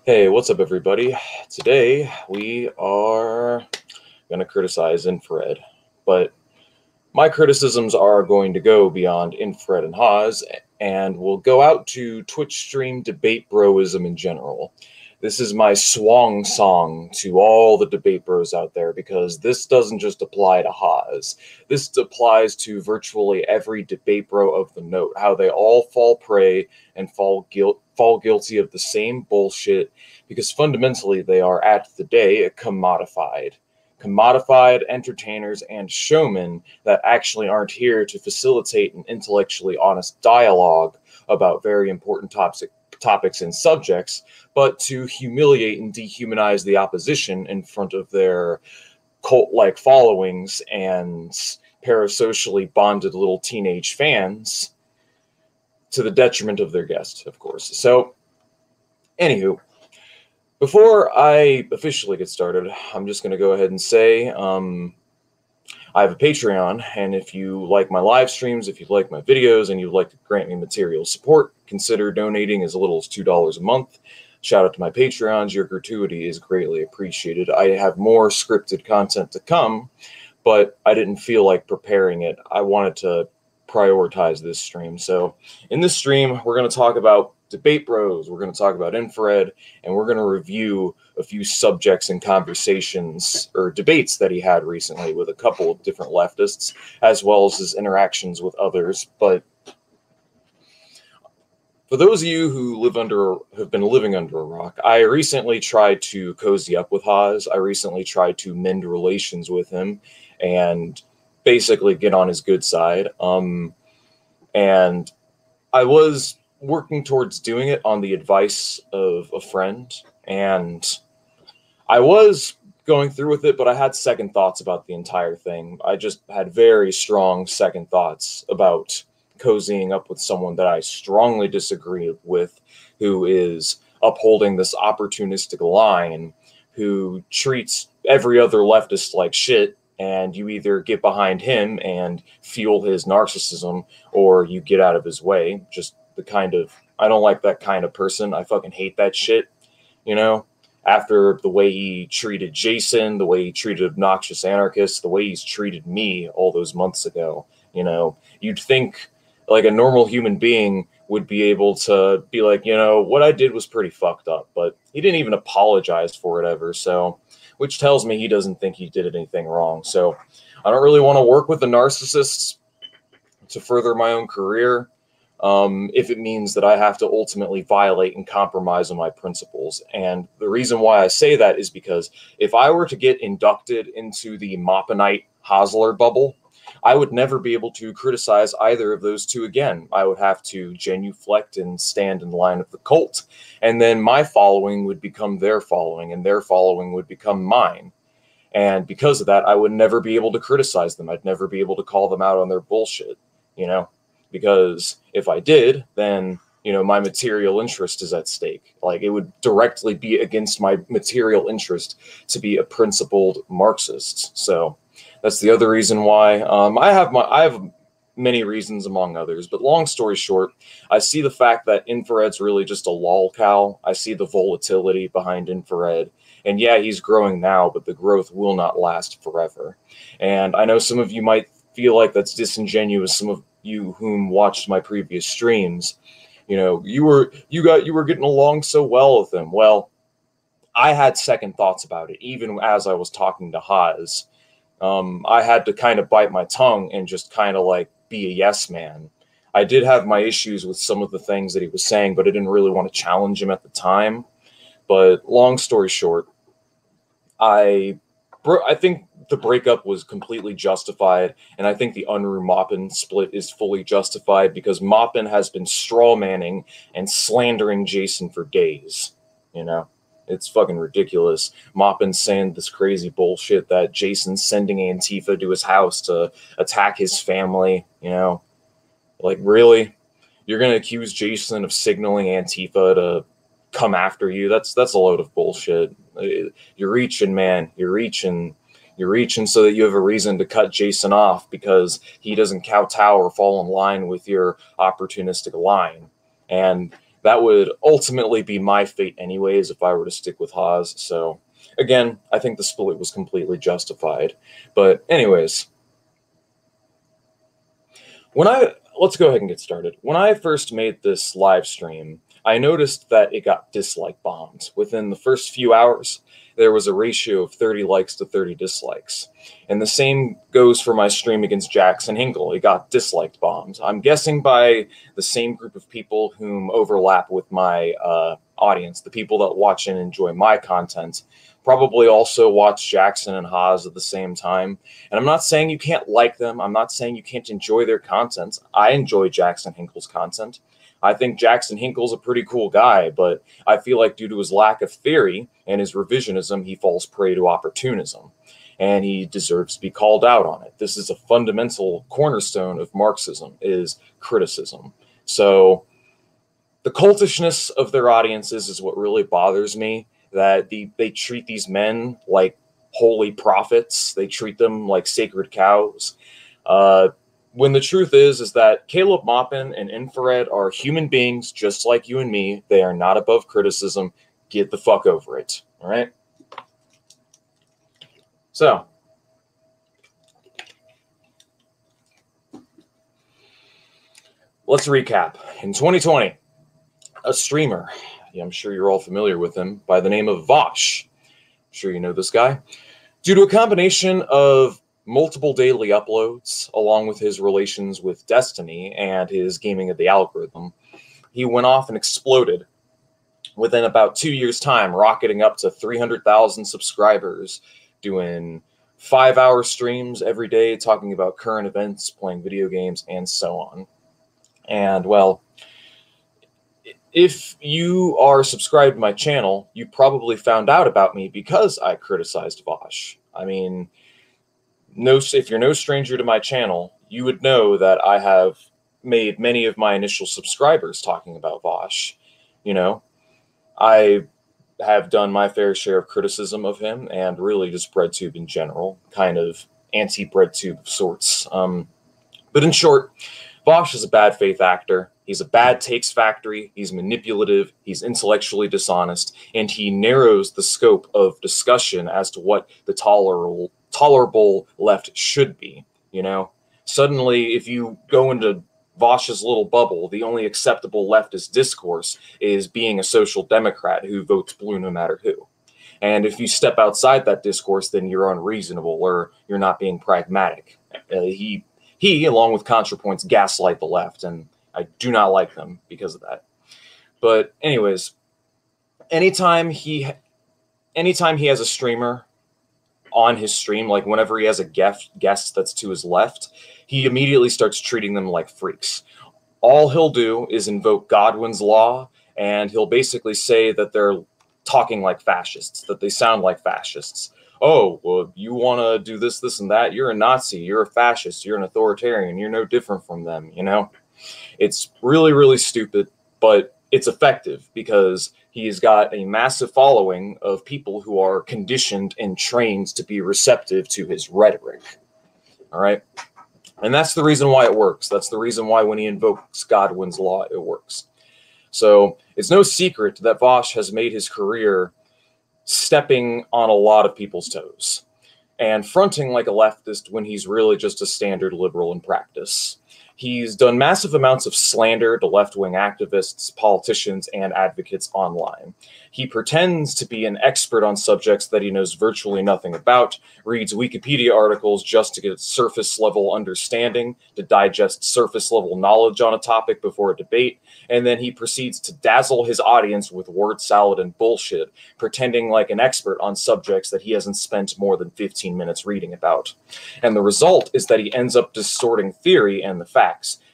Hey, what's up, everybody? Today we are going to criticize Infrared, but my criticisms are going to go beyond Infrared and Haas, and will go out to Twitch stream debate broism in general. This is my swan song to all the debate bros out there, because this doesn't just apply to Haas. This applies to virtually every debate bro of the note, how they all fall prey and fall guilty of the same bullshit, because fundamentally they are, at the day, commodified entertainers and showmen that actually aren't here to facilitate an intellectually honest dialogue about very important topics and subjects, but to humiliate and dehumanize the opposition in front of their cult-like followings and parasocially bonded little teenage fans, to the detriment of their guests, of course. So, anywho, before I officially get started, I'm just going to go ahead and say I have a Patreon, and if you like my live streams, if you like my videos, and you'd like to grant me material support, consider donating as little as $2 a month. Shout out to my Patreons. Your gratuity is greatly appreciated. I have more scripted content to come, but I didn't feel like preparing it. I wanted to prioritize this stream. So in this stream, we're going to talk about debate bros, we're going to talk about Infrared, and we're going to review a few subjects and conversations or debates that he had recently with a couple of different leftists, as well as his interactions with others. But for those of you who have been living under a rock, I recently tried to cozy up with Haas. I recently tried to mend relations with him and basically get on his good side. And I was working towards doing it on the advice of a friend, and I was going through with it, but I had second thoughts about the entire thing. I just had very strong second thoughts about cozying up with someone that I strongly disagree with, who is upholding this opportunistic line, who treats every other leftist like shit, and you either get behind him and fuel his narcissism, or you get out of his way. Just the kind of, I don't like that kind of person. I fucking hate that shit, you know? After the way he treated Jason, the way he treated obnoxious anarchists, the way he's treated me all those months ago, you know? You'd think, like, a normal human being would be able to be like, you know, what I did was pretty fucked up, but he didn't even apologize for it ever, so, which tells me he doesn't think he did anything wrong. So I don't really want to work with the narcissists to further my own career, if it means that I have to ultimately violate and compromise on my principles. And the reason why I say that is because if I were to get inducted into the Moppenite Hosler bubble, I would never be able to criticize either of those two again. I would have to genuflect and stand in line of the cult, and then my following would become their following, and their following would become mine. And because of that, I would never be able to criticize them. I'd never be able to call them out on their bullshit, you know? Because if I did, then, you know, my material interest is at stake. Like, it would directly be against my material interest to be a principled Marxist. So that's the other reason why. I have many reasons among others, but long story short, I see the fact that Infrared's really just a lol cow. I see the volatility behind Infrared. And yeah, he's growing now, but the growth will not last forever. And I know some of you might feel like that's disingenuous. Some of you whom watched my previous streams, you know, you were getting along so well with him. Well, I had second thoughts about it, even as I was talking to Haas. I had to kind of bite my tongue and just kind of like be a yes man. I did have my issues with some of the things that he was saying, but I didn't really want to challenge him at the time. But long story short, I think the breakup was completely justified, and I think the Unruh-Maupin split is fully justified, because Maupin has been strawmanning and slandering Jason for days, you know? It's fucking ridiculous. Maupin's saying this crazy bullshit that Jason's sending Antifa to his house to attack his family, you know? Like, really? You're gonna accuse Jason of signaling Antifa to come after you? That's a load of bullshit. You're reaching, man. You're reaching so that you have a reason to cut Jason off because he doesn't kowtow or fall in line with your opportunistic line. And that would ultimately be my fate anyways if I were to stick with Haas. So again, I think the split was completely justified. But anyways, let's go ahead and get started. When I first made this live stream, I noticed that it got dislike bombed. Within the first few hours, there was a ratio of 30 likes to 30 dislikes. And the same goes for my stream against Jackson Hinkle. It got disliked bombed. I'm guessing by the same group of people whom overlap with my audience, the people that watch and enjoy my content, probably also watch Jackson and Haas at the same time. And I'm not saying you can't like them. I'm not saying you can't enjoy their content. I enjoy Jackson Hinkle's content. I think Jackson Hinkle's a pretty cool guy, but I feel like due to his lack of theory and his revisionism, he falls prey to opportunism, and he deserves to be called out on it. This is a fundamental cornerstone of Marxism, is criticism. So the cultishness of their audiences is what really bothers me, that they treat these men like holy prophets. They treat them like sacred cows. When the truth is that Caleb Maupin and Infrared are human beings just like you and me. They are not above criticism. Get the fuck over it. All right? So, let's recap. In 2020, a streamer, I'm sure you're all familiar with him, by the name of Vaush. I'm sure you know this guy. Due to a combination of multiple daily uploads, along with his relations with Destiny and his gaming of the algorithm, he went off and exploded within about 2 years' time, rocketing up to 300,000 subscribers, doing 5-hour streams every day, talking about current events, playing video games, and so on. And, well, if you are subscribed to my channel, you probably found out about me because I criticized Vaush. I mean, if you're no stranger to my channel, you would know that I have made many of my initial subscribers talking about Vaush. You know, I have done my fair share of criticism of him, and really just BreadTube in general, kind of anti-BreadTube of sorts. But in short, Vaush is a bad faith actor. He's a bad takes factory. He's manipulative. He's intellectually dishonest, and he narrows the scope of discussion as to what the tolerable left should be. You know, suddenly, if you go into Vaush's little bubble, the only acceptable leftist discourse is being a social democrat who votes blue no matter who. And if you step outside that discourse, then you're unreasonable or you're not being pragmatic. He, along with ContraPoints, gaslight the left, and I do not like them because of that. But anyways, anytime he has a streamer on his stream, like whenever he has a guest that's to his left, he immediately starts treating them like freaks. All he'll do is invoke Godwin's law, and he'll basically say that they're talking like fascists, that they sound like fascists. Oh, well, you want to do this, this, and that? You're a Nazi. You're a fascist. You're an authoritarian. You're no different from them, you know? It's really, really stupid, but it's effective because he's got a massive following of people who are conditioned and trained to be receptive to his rhetoric. All right? And that's the reason why it works. That's the reason why when he invokes Godwin's law, it works. So it's no secret that Vaush has made his career stepping on a lot of people's toes and fronting like a leftist when he's really just a standard liberal in practice. He's done massive amounts of slander to left-wing activists, politicians, and advocates online. He pretends to be an expert on subjects that he knows virtually nothing about, reads Wikipedia articles just to get surface-level understanding, to digest surface-level knowledge on a topic before a debate, and then he proceeds to dazzle his audience with word salad and bullshit, pretending like an expert on subjects that he hasn't spent more than 15 minutes reading about. And the result is that he ends up distorting theory and the facts.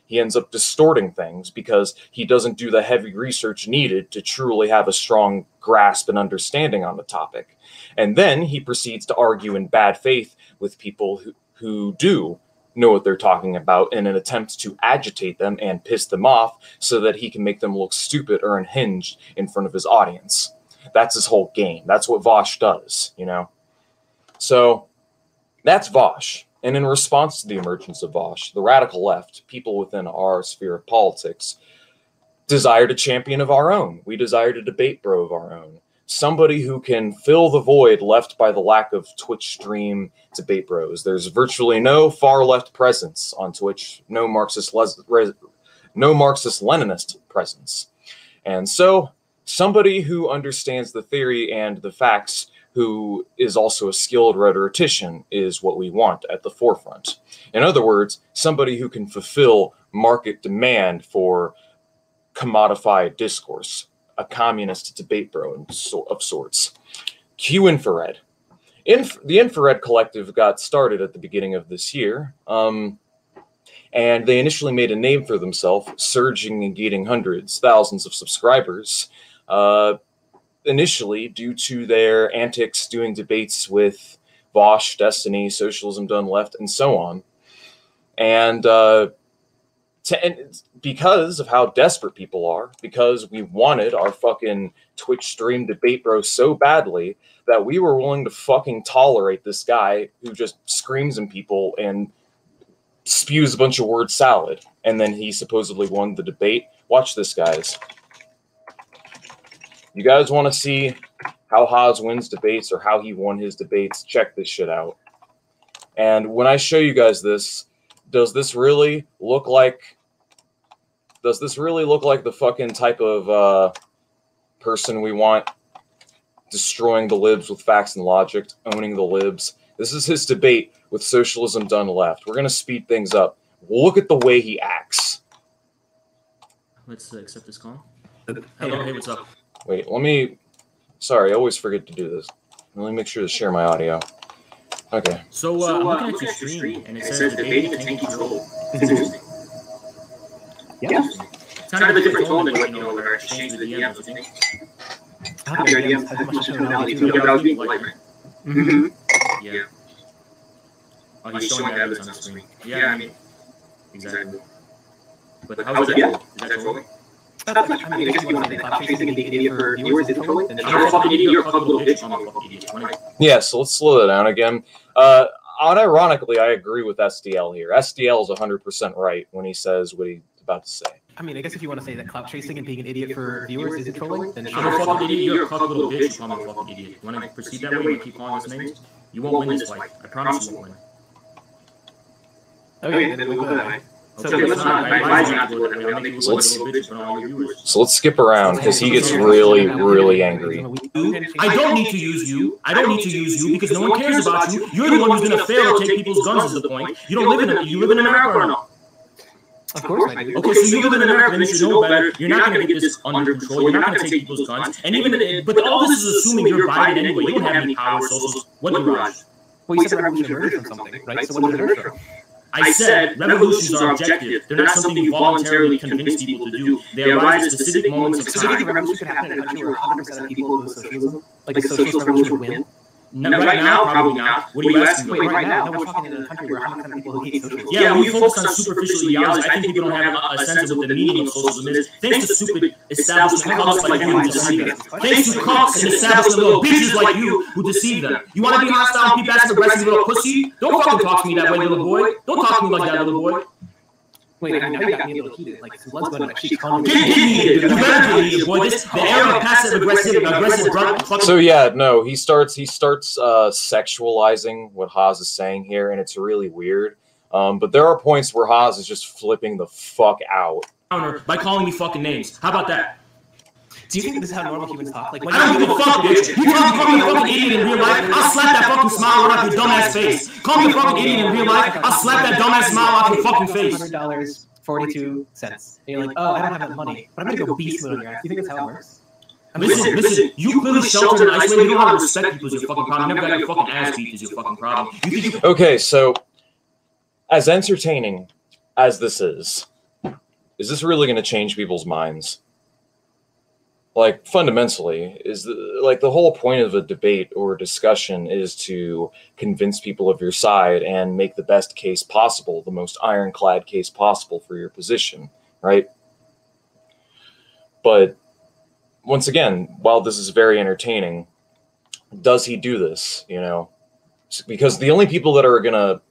He ends up distorting things because he doesn't do the heavy research needed to truly have a strong grasp and understanding on the topic. And then he proceeds to argue in bad faith with people who do know what they're talking about in an attempt to agitate them and piss them off so that he can make them look stupid or unhinged in front of his audience. That's his whole game. That's what Vaush does, you know? So that's Vaush. And in response to the emergence of Vaush, the radical left, people within our sphere of politics, desired a champion of our own. We desired a debate bro of our own. Somebody who can fill the void left by the lack of Twitch stream debate bros. There's virtually no far left presence on Twitch, no Marxist-Leninist presence. And so somebody who understands the theory and the facts, who is also a skilled rhetorician, is what we want at the forefront. In other words, somebody who can fulfill market demand for commodified discourse, a communist debate bro of sorts. Q Infrared. The Infrared Collective got started at the beginning of this year, and they initially made a name for themselves, surging and gaining hundreds, thousands of subscribers, initially due to their antics doing debates with Vosh, Destiny, Socialism Done Left, and so on. And because of how desperate people are, because we wanted our fucking Twitch stream debate bro so badly that we were willing to fucking tolerate this guy who just screams at people and spews a bunch of word salad. And then he supposedly won the debate. Watch this, guys. You guys want to see how Haas wins debates or how he won his debates? Check this shit out. And when I show you guys this, does this really look like the fucking type of person we want? Destroying the libs with facts and logic, owning the libs. This is his debate with Socialism Done Left. We're going to speed things up. Look at the way he acts. Let's accept this call. Hello, hey, what's up? Wait, let me... Sorry, I always forget to do this. Let me make sure to share my audio. Okay. So, I'm looking at your stream, and it says debating the tanky troll. It's interesting. Yeah. It's kind of a different tone than what, you know, our exchange with the DMs, I think. Your DMs have much personality to Yeah, but I was being it. polite, right? Mm-hmm. Yeah. Oh, he's showing the evidence on the screen. Yeah, I mean, exactly. But how's that? Is that trolling? I mean, I guess if you want to say that cloud chasing and being an idiot for viewers is trolling, then I'm a fucking idiot, you're a fucking little bitch. I'm a fucking idiot. Yeah, so let's slow that down again. Unironically, I agree with SDL here. SDL is 100% right when he says what he's about to say. I mean, I guess if you want to say that cloud chasing and being an idiot for viewers isn't trolling, then I'm a fucking idiot, you're a fucking little bitch. I'm a fucking idiot. You want to proceed that way? You want to keep calling us names? You won't win this fight. I promise you won't win. Okay, then we'll go that way. So let's not. I advise you not to go that way. I'll make you look like a little bitch in front of all your viewers. So let's skip around because he gets really, really angry. I don't need to use you. I don't need to use you because no one cares about you. You're the one who's going to fail to take people's guns is the point. You don't live in you live in America or no? Of course I do. Okay, so you live in America, then you should know better. You're not going to get this under control. You're not going to take people's guns. And even, but all this is assuming you're Biden anyway. You don't have any power, so what do you rush? Well, you said the revolution emerged from something, right? So what did it emerge from? I said revolutions are objective. They're not something you voluntarily convince people to do. They arise at specific moments of So do you think a time. revolution could happen in a country where 100% of people oppose socialism? Like a socialist revolution would win? Right now, probably not. What are you asking Wait, me? right now, no, we're talking in a country where 100% of people hate socialism. Yeah, when you focus on superficial ideology, I think people don't have a sense of what the meaning of socialism is. Thanks to stupid establishment cults like you who deceive them. Thanks to cults and establishment little bitches like you who deceive them. You want to be hostile and be passive aggressive little pussy? Don't fucking talk to me that way, little boy. Don't talk to me like that, little boy. Wait, I know you got me a little heated. Like, some blood's going to my cheeks. Calm Get heated. You better get heated, boy. The era of passive aggressive drug. So yeah, no, he starts sexualizing what Haas is saying here, and it's really weird. But there are points where Haas is just flipping the fuck out. By calling me fucking names. How about that? Do you think this is how normal humans talk? Like, when I don't give a fuck, bitch. You call me a fucking idiot in real life, I'll slap that fucking smile right off your dumbass face. Call me a fucking idiot in real life, I'll slap that dumbass smile off your fucking face. $100, 42 cents. And you're like, oh, I don't have that money, but I'm gonna go beast mode on your ass. Do you think that's how it works? Listen, you clearly sheltered and isolated. You don't know how to respect people is your fucking problem. You never got your fucking ass beat is your fucking problem. Okay, so as entertaining as this is this really going to change people's minds? Like, fundamentally, the whole point of a debate or discussion is to convince people of your side and make the best case possible, the most ironclad case possible for your position, right? But once again, while this is very entertaining, does he do this, you know? Because the only people that are going to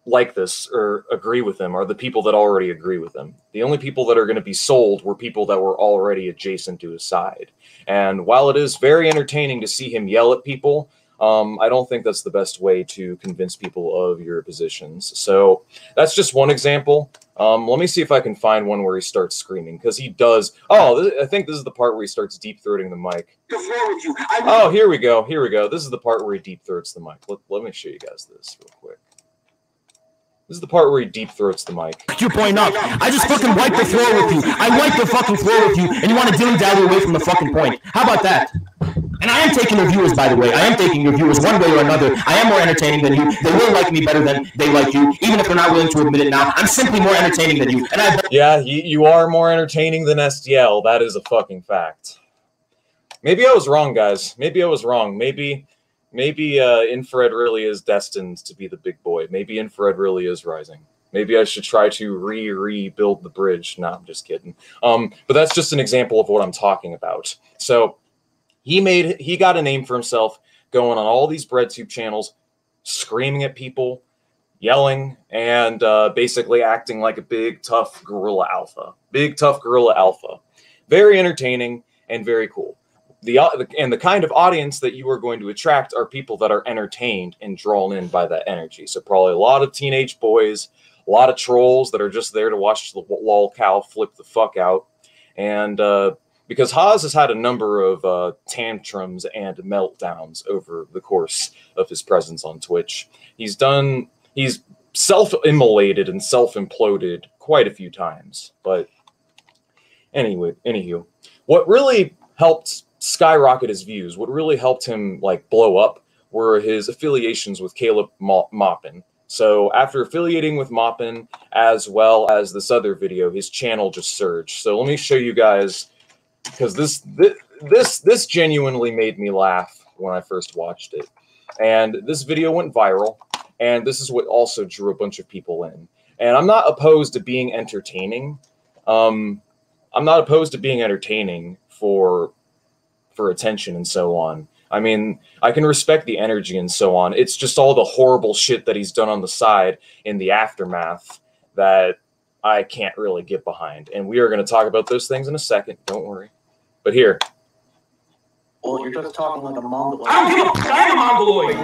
like this or agree with him are the people that already agree with him. The only people that are going to be sold were people that were already adjacent to his side. And while it is very entertaining to see him yell at people, I don't think that's the best way to convince people of your positions. So that's just one example. Let me see if I can find one where he starts screaming, because he does. Oh, I think this is the part where he starts deep-throating the mic. Oh, here we go. Here we go. This is the part where he deep-throats the mic. Let me show you guys this real quick. This is the part where he deep-throats the mic. Your point up. I just fucking wiped the floor with you. I wiped the fucking floor with you, and you want to dilly-dally away from the fucking point. How about that? And I am taking your viewers, by the way. I am taking your viewers one way or another. I am more entertaining than you. They will like me better than they like you, even if they're not willing to admit it now. I'm simply more entertaining than you. And yeah, you are more entertaining than SDL. That is a fucking fact. Maybe I was wrong, guys. Maybe I was wrong. Maybe Infrared really is destined to be the big boy. Maybe Infrared really is rising. Maybe I should try to rebuild the bridge. No, I'm just kidding. But that's just an example of what I'm talking about. So he got a name for himself, going on all these BreadTube channels, screaming at people, yelling, and basically acting like a big, tough gorilla alpha. Big, tough gorilla alpha. Very entertaining and very cool. The kind of audience that you are going to attract are people that are entertained and drawn in by that energy. So probably a lot of teenage boys, a lot of trolls that are just there to watch the lol cow flip the fuck out. And because Haas has had a number of tantrums and meltdowns over the course of his presence on Twitch. He's self-immolated and self-imploded quite a few times. But anywho, what really helped skyrocket his views, what really helped him like blow up, were his affiliations with Caleb Maupin. So after affiliating with Maupin, as well as this other video, his channel just surged. So let me show you guys, because this genuinely made me laugh when I first watched it. And this video went viral, and this is what also drew a bunch of people in. And I'm not opposed to being entertaining. I'm not opposed to being entertaining for attention and so on. I mean, I can respect the energy and so on. It's just all the horrible shit that he's done on the side in the aftermath that I can't really get behind. And we are going to talk about those things in a second. Don't worry. But here. Well, you're just talking like a mongoloid. I don't give a fuck. I am a mongoloid.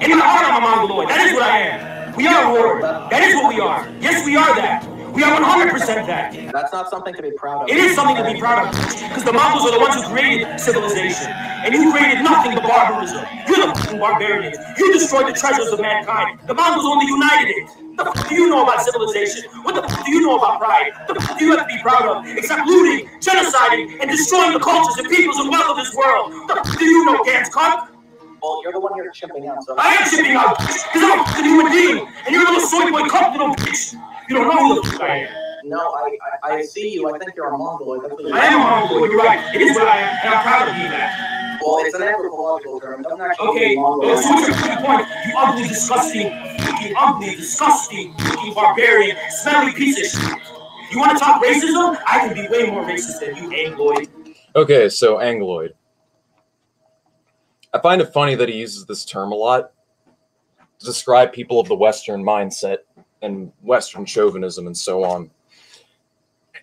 In my heart, I'm a mongoloid. That is what I am. We are warriors. That is what we are. Yes, we are that. We are 100% that. That's not something to be proud of. It is something to be proud of, because the Mongols are the ones who created civilization, and you created nothing but barbarism. You're the fucking barbarians. You destroyed the treasures of mankind. The Mongols only united it. What the fuck do you know about civilization? What the fuck do you know about pride? What the fuck do you have to be proud of, except looting, genociding, and destroying the cultures and peoples and wealth of this world? What the fuck do you know, Gans cunt? Well, you're the one here chipping out. So I am chipping out, because I'm a fucking human being, and you're a little soy boy cunt, little bitch. You don't know who the fuck I am. No, I see you. I think you're a mongoloid. I am a mongoloid. You're right. It is what I am, and I'm proud of being that. Well, it's an anthropological term. It doesn't actually Okay, mean mongoloid. so what's your point? You ugly, disgusting, fucking barbarian, smelly piece of shit. You want to talk racism? I can be way more racist than you, Angloid. Okay, so Angloid. I find it funny that he uses this term a lot to describe people of the Western mindset and Western chauvinism and so on.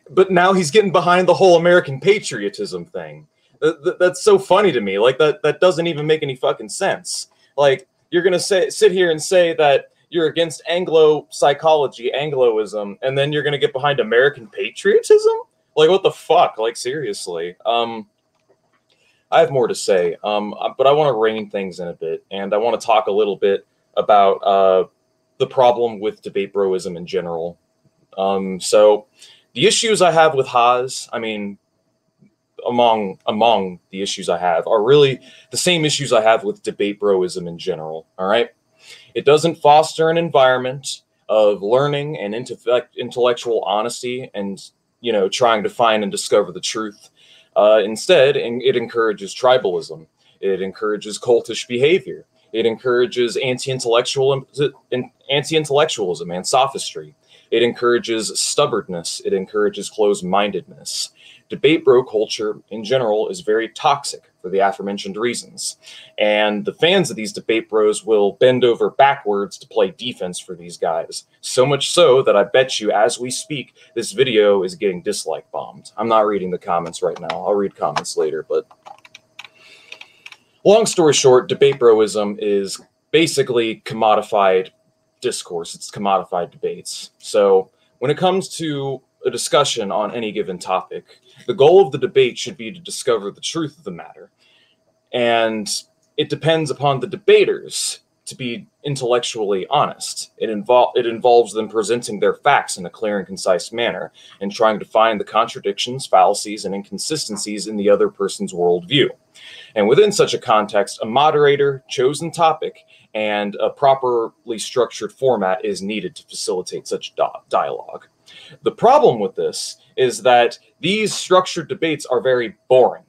But now he's getting behind the whole American patriotism thing. That's so funny to me. Like, that doesn't even make any fucking sense. Like, you're going to sit here and say that you're against Anglo psychology, Angloism, and then you're going to get behind American patriotism? Like, what the fuck? Like, seriously. I have more to say, but I want to rein things in a bit, and I want to talk a little bit about the problem with debate broism in general. So the issues I have with Haas, I mean, among the issues I have, are really the same issues I have with debate broism in general, all right? It doesn't foster an environment of learning and intellectual honesty and, you know, trying to find and discover the truth. Instead, it encourages tribalism. It encourages cultish behavior. It encourages anti-intellectualism and sophistry. It encourages stubbornness. It encourages closed-mindedness. Debate bro culture in general is very toxic for the aforementioned reasons. And the fans of these debate bros will bend over backwards to play defense for these guys. So much so that I bet you as we speak, this video is getting dislike bombed. I'm not reading the comments right now. I'll read comments later, but long story short, debate broism is basically commodified discourse. It's commodified debates. So when it comes to a discussion on any given topic, the goal of the debate should be to discover the truth of the matter. And it depends upon the debaters to be intellectually honest. It involves them presenting their facts in a clear and concise manner and trying to find the contradictions, fallacies, and inconsistencies in the other person's worldview. And within such a context, a moderator, chosen topic, and a properly structured format is needed to facilitate such dialogue. The problem with this is that these structured debates are very boring.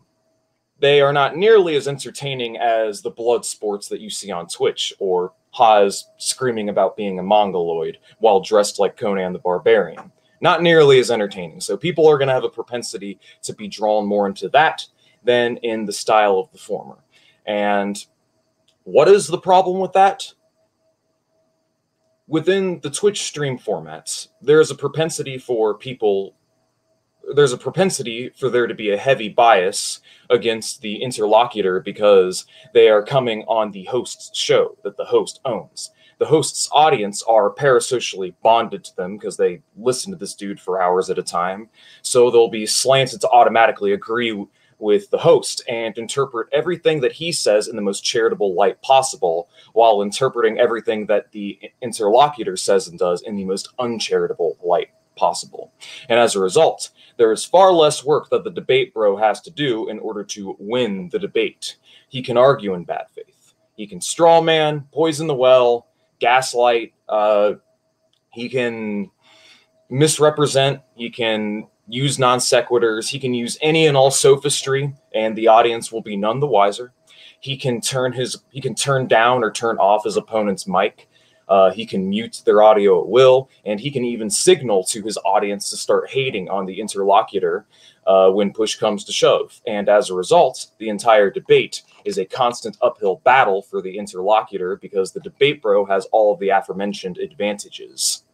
They are not nearly as entertaining as the blood sports that you see on Twitch, or Haas screaming about being a mongoloid while dressed like Conan the Barbarian. Not nearly as entertaining. So people are going to have a propensity to be drawn more into that than in the style of the former. And what is the problem with that? Within the Twitch stream formats, there's a propensity for there to be a heavy bias against the interlocutor because they are coming on the host's show that the host owns. The host's audience are parasocially bonded to them because they listen to this dude for hours at a time. So they'll be slanted to automatically agree with the host and interpret everything that he says in the most charitable light possible, while interpreting everything that the interlocutor says and does in the most uncharitable light possible. And as a result, there is far less work that the debate bro has to do in order to win the debate. He can argue in bad faith. He can straw man, poison the well, gaslight. He can misrepresent. He can use non sequiturs. He can use any and all sophistry, and the audience will be none the wiser. He can turn down or turn off his opponent's mic. He can mute their audio at will, and he can even signal to his audience to start hating on the interlocutor when push comes to shove. And as a result, the entire debate is a constant uphill battle for the interlocutor because the debate bro has all of the aforementioned advantages.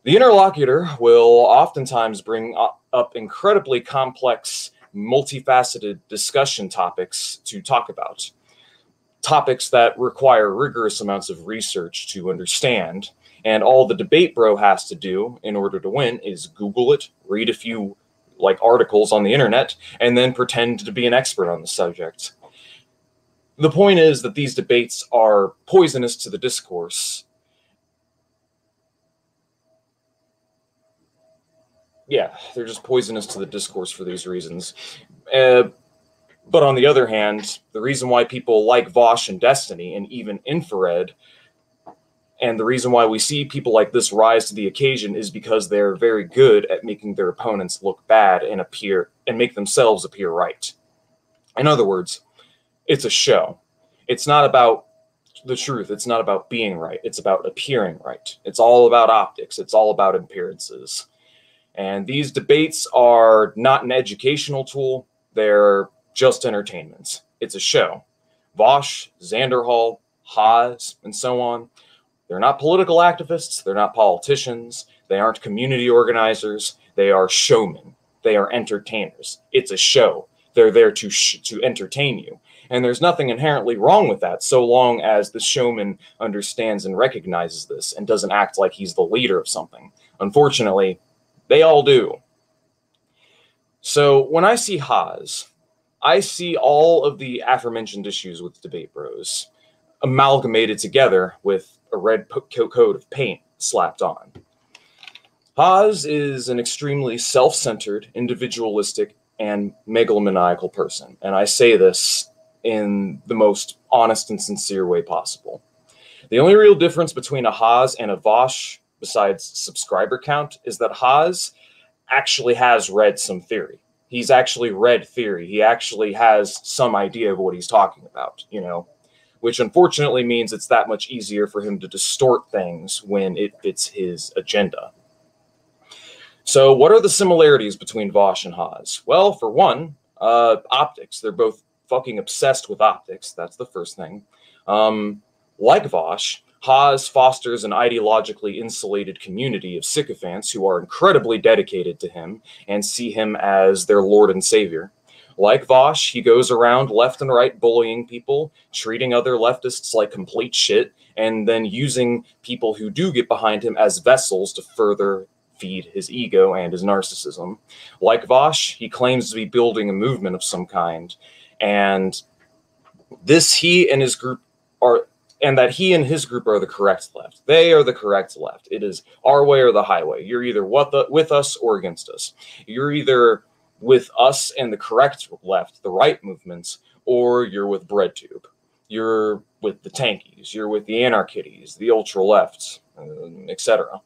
The interlocutor will oftentimes bring up incredibly complex, multifaceted discussion topics to talk about. Topics that require rigorous amounts of research to understand, and all the debate bro has to do in order to win is Google it, read a few articles on the internet, and then pretend to be an expert on the subject. The point is that these debates are poisonous to the discourse. Yeah, they're just poisonous to the discourse for these reasons. But on the other hand, the reason why people like Vosh and Destiny and even Infrared, and the reason why we see people like this rise to the occasion is because they're very good at making their opponents look bad and make themselves appear right. In other words, it's a show. It's not about the truth. It's not about being right. It's about appearing right. It's all about optics. It's all about appearances. And these debates are not an educational tool. They're just entertainment. It's a show. Vosh, Xanderhal, Haas, and so on. They're not political activists. They're not politicians. They aren't community organizers. They are showmen. They are entertainers. It's a show. They're there to entertain you. And there's nothing inherently wrong with that so long as the showman understands and recognizes this and doesn't act like he's the leader of something. Unfortunately, they all do. So when I see Haas, I see all of the aforementioned issues with debate bros amalgamated together with a red coat of paint slapped on. Haas is an extremely self-centered, individualistic, and megalomaniacal person. And I say this in the most honest and sincere way possible. The only real difference between a Haas and a Vosh, besides subscriber count, is that Haas actually has read some theory. He's actually read theory. He actually has some idea of what he's talking about, which unfortunately means it's that much easier for him to distort things when it fits his agenda. So what are the similarities between Vaush and Haas? Well, for one, optics. They're both fucking obsessed with optics. That's the first thing. Like Vaush, Haas fosters an ideologically insulated community of sycophants who are incredibly dedicated to him and see him as their lord and savior. Like Vaush, he goes around left and right bullying people, treating other leftists like complete shit, and then using people who do get behind him as vessels to further feed his ego and his narcissism. Like Vaush, he claims to be building a movement of some kind, and he and his group are the correct left. They are the correct left. It is our way or the highway. You're either with us or against us. You're either with us and the correct left, the right movements, or you're with BreadTube. You're with the tankies. You're with the anarchitties, the ultra lefts, etc.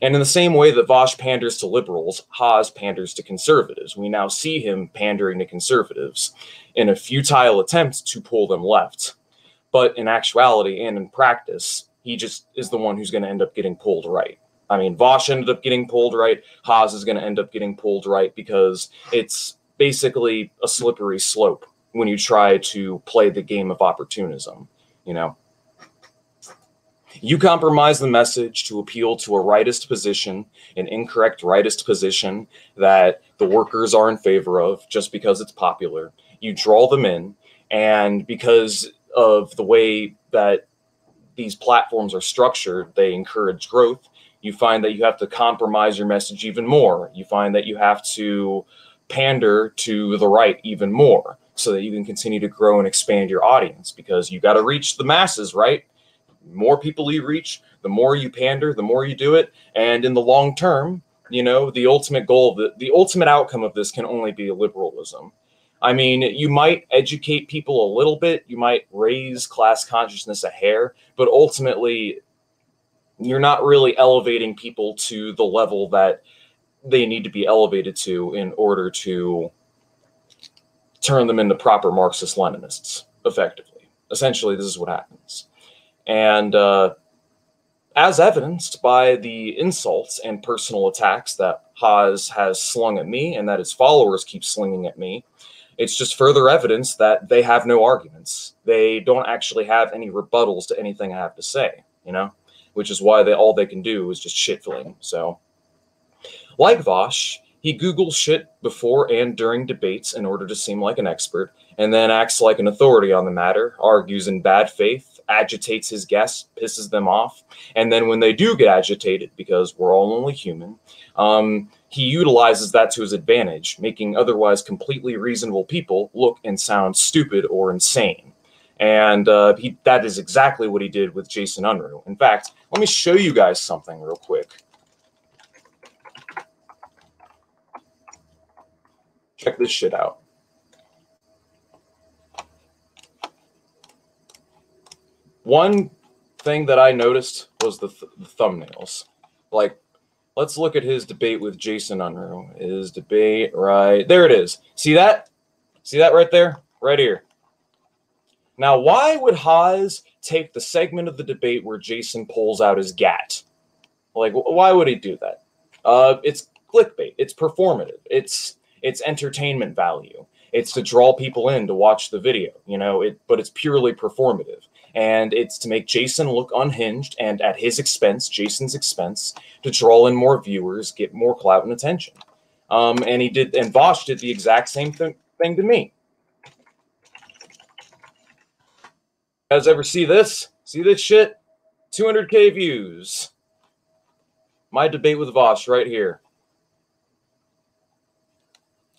And in the same way that Vaush panders to liberals, Haas panders to conservatives. We now see him pandering to conservatives in a futile attempt to pull them left. But in actuality and in practice, he just is the one who's going to end up getting pulled right. I mean, Vaush ended up getting pulled right. Haas is going to end up getting pulled right because it's basically a slippery slope when you try to play the game of opportunism, you know? You compromise the message to appeal to a rightist position, an incorrect rightist position that the workers are in favor of just because it's popular. You draw them in, and because of the way that these platforms are structured, they encourage growth. You find that you have to compromise your message even more. You find that you have to pander to the right even more so that you can continue to grow and expand your audience, because you got to reach the masses, right? The more people you reach, the more you pander, the more you do it. And in the long term, you know, the ultimate goal of the ultimate outcome of this can only be liberalism. I mean, you might educate people a little bit, you might raise class consciousness a hair, but ultimately you're not really elevating people to the level that they need to be elevated to in order to turn them into proper Marxist-Leninists, effectively. Essentially, this is what happens. And as evidenced by the insults and personal attacks that Haas has slung at me and that his followers keep slinging at me, it's just further evidence that they have no arguments. They don't actually have any rebuttals to anything I have to say, you know? Which is why all they can do is just shit-filling. So, like Vaush, he Googles shit before and during debates in order to seem like an expert, and then acts like an authority on the matter, argues in bad faith, agitates his guests, pisses them off, and then when they do get agitated, because we're all only human, he utilizes that to his advantage, making otherwise completely reasonable people look and sound stupid or insane. And that is exactly what he did with Jason Unruh. In fact, let me show you guys something real quick. Check this shit out. One thing that I noticed was the thumbnails. Like, let's look at his debate with Jason Unruh. His debate, right there it is. See that? See that right there? Right here. Now, why would Haas take the segment of the debate where Jason pulls out his gat? Like, why would he do that? It's clickbait. It's performative. It's entertainment value. It's to draw people in to watch the video, you know, but it's purely performative. And it's to make Jason look unhinged and at his expense, Jason's expense, to draw in more viewers, get more clout and attention. And Vaush did the exact same thing to me. You guys ever see this? See this shit? 200K views. My debate with Vaush right here.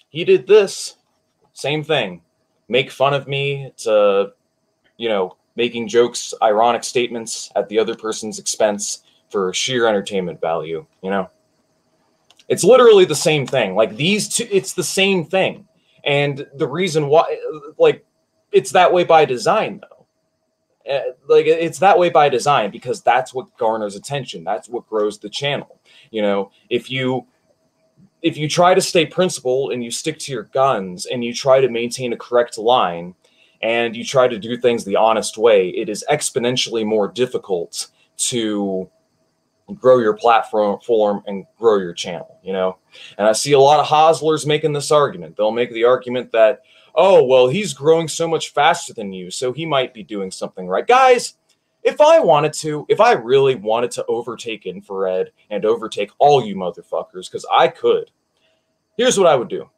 He did this. Same thing. Make fun of me to, you know, making jokes, ironic statements at the other person's expense for sheer entertainment value, you know? It's literally the same thing. Like, these two, it's the same thing. And the reason why, like, it's that way by design, though. Like, it's that way by design because that's what garners attention. That's what grows the channel. You know, if you try to stay principled and you stick to your guns and you try to maintain a correct line, and you try to do things the honest way, it is exponentially more difficult to grow your platform and grow your channel, you know? And I see a lot of Hoslers making this argument. They'll make the argument that, oh, well, he's growing so much faster than you, so he might be doing something right. Guys, if I really wanted to overtake Infrared and overtake all you motherfuckers, because I could, here's what I would do.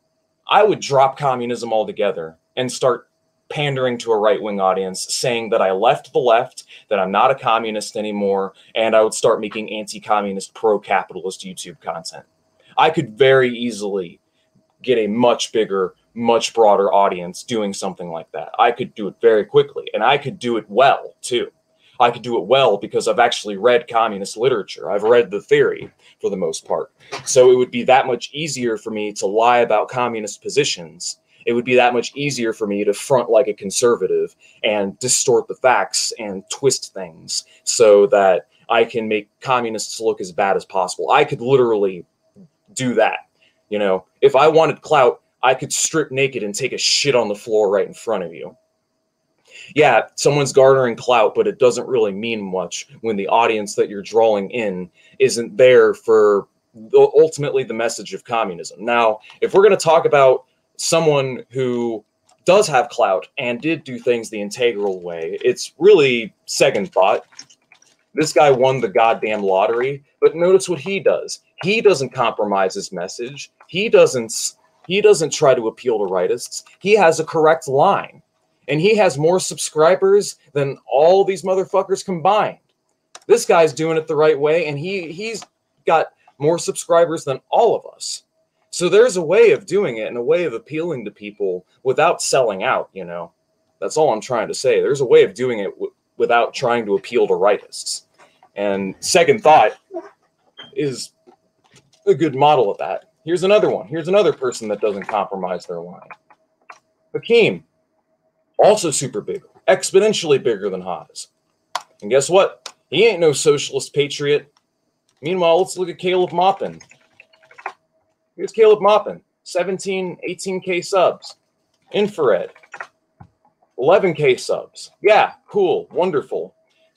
I would drop communism altogether and start pandering to a right-wing audience, saying that I left the left, that I'm not a communist anymore, and I would start making anti-communist, pro-capitalist YouTube content. I could very easily get a much bigger, much broader audience doing something like that. I could do it very quickly, and I could do it well, too. I could do it well because I've actually read communist literature. I've read the theory, for the most part. So it would be that much easier for me to lie about communist positions. It would be that much easier for me to front like a conservative and distort the facts and twist things so that I can make communists look as bad as possible. I could literally do that. You know, if I wanted clout, I could strip naked and take a shit on the floor right in front of you. Yeah, someone's garnering clout, but it doesn't really mean much when the audience that you're drawing in isn't there for ultimately the message of communism. Now, if we're going to talk about someone who does have clout and did do things the integral way, it's really second thought. This guy won the goddamn lottery, but notice what he does. He doesn't compromise his message. He doesn't try to appeal to rightists. He has a correct line, and he has more subscribers than all these motherfuckers combined. This guy's doing it the right way, and he's got more subscribers than all of us. So there's a way of doing it and a way of appealing to people without selling out, you know. That's all I'm trying to say. There's a way of doing it without trying to appeal to rightists. And Second Thought is a good model of that. Here's another one. Here's another person that doesn't compromise their line. Hakeem, also super big, exponentially bigger than Haas. And guess what? He ain't no socialist patriot. Meanwhile, let's look at Caleb Maupin. Here's Caleb Maupin, 17, 18K subs. Infrared, 11K subs. Yeah, cool, wonderful.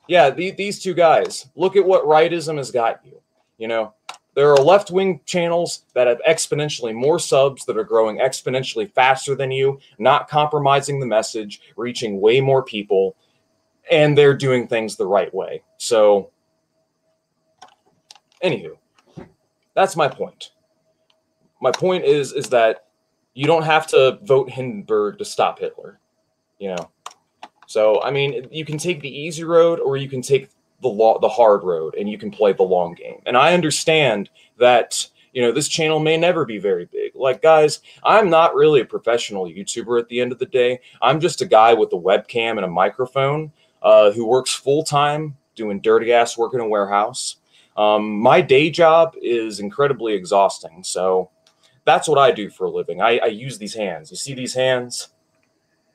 Yeah, these two guys, look at what rightism has got you. You know, there are left-wing channels that have exponentially more subs, that are growing exponentially faster than you, not compromising the message, reaching way more people, and they're doing things the right way. So, anywho, that's my point. My point is that you don't have to vote Hindenburg to stop Hitler, you know. So, I mean, you can take the easy road or you can take the hard road, and you can play the long game. And I understand that, you know, this channel may never be very big. Like, guys, I'm not really a professional YouTuber at the end of the day. I'm just a guy with a webcam and a microphone who works full-time doing dirty-ass work in a warehouse. My day job is incredibly exhausting, so that's what I do for a living. I use these hands. You see these hands?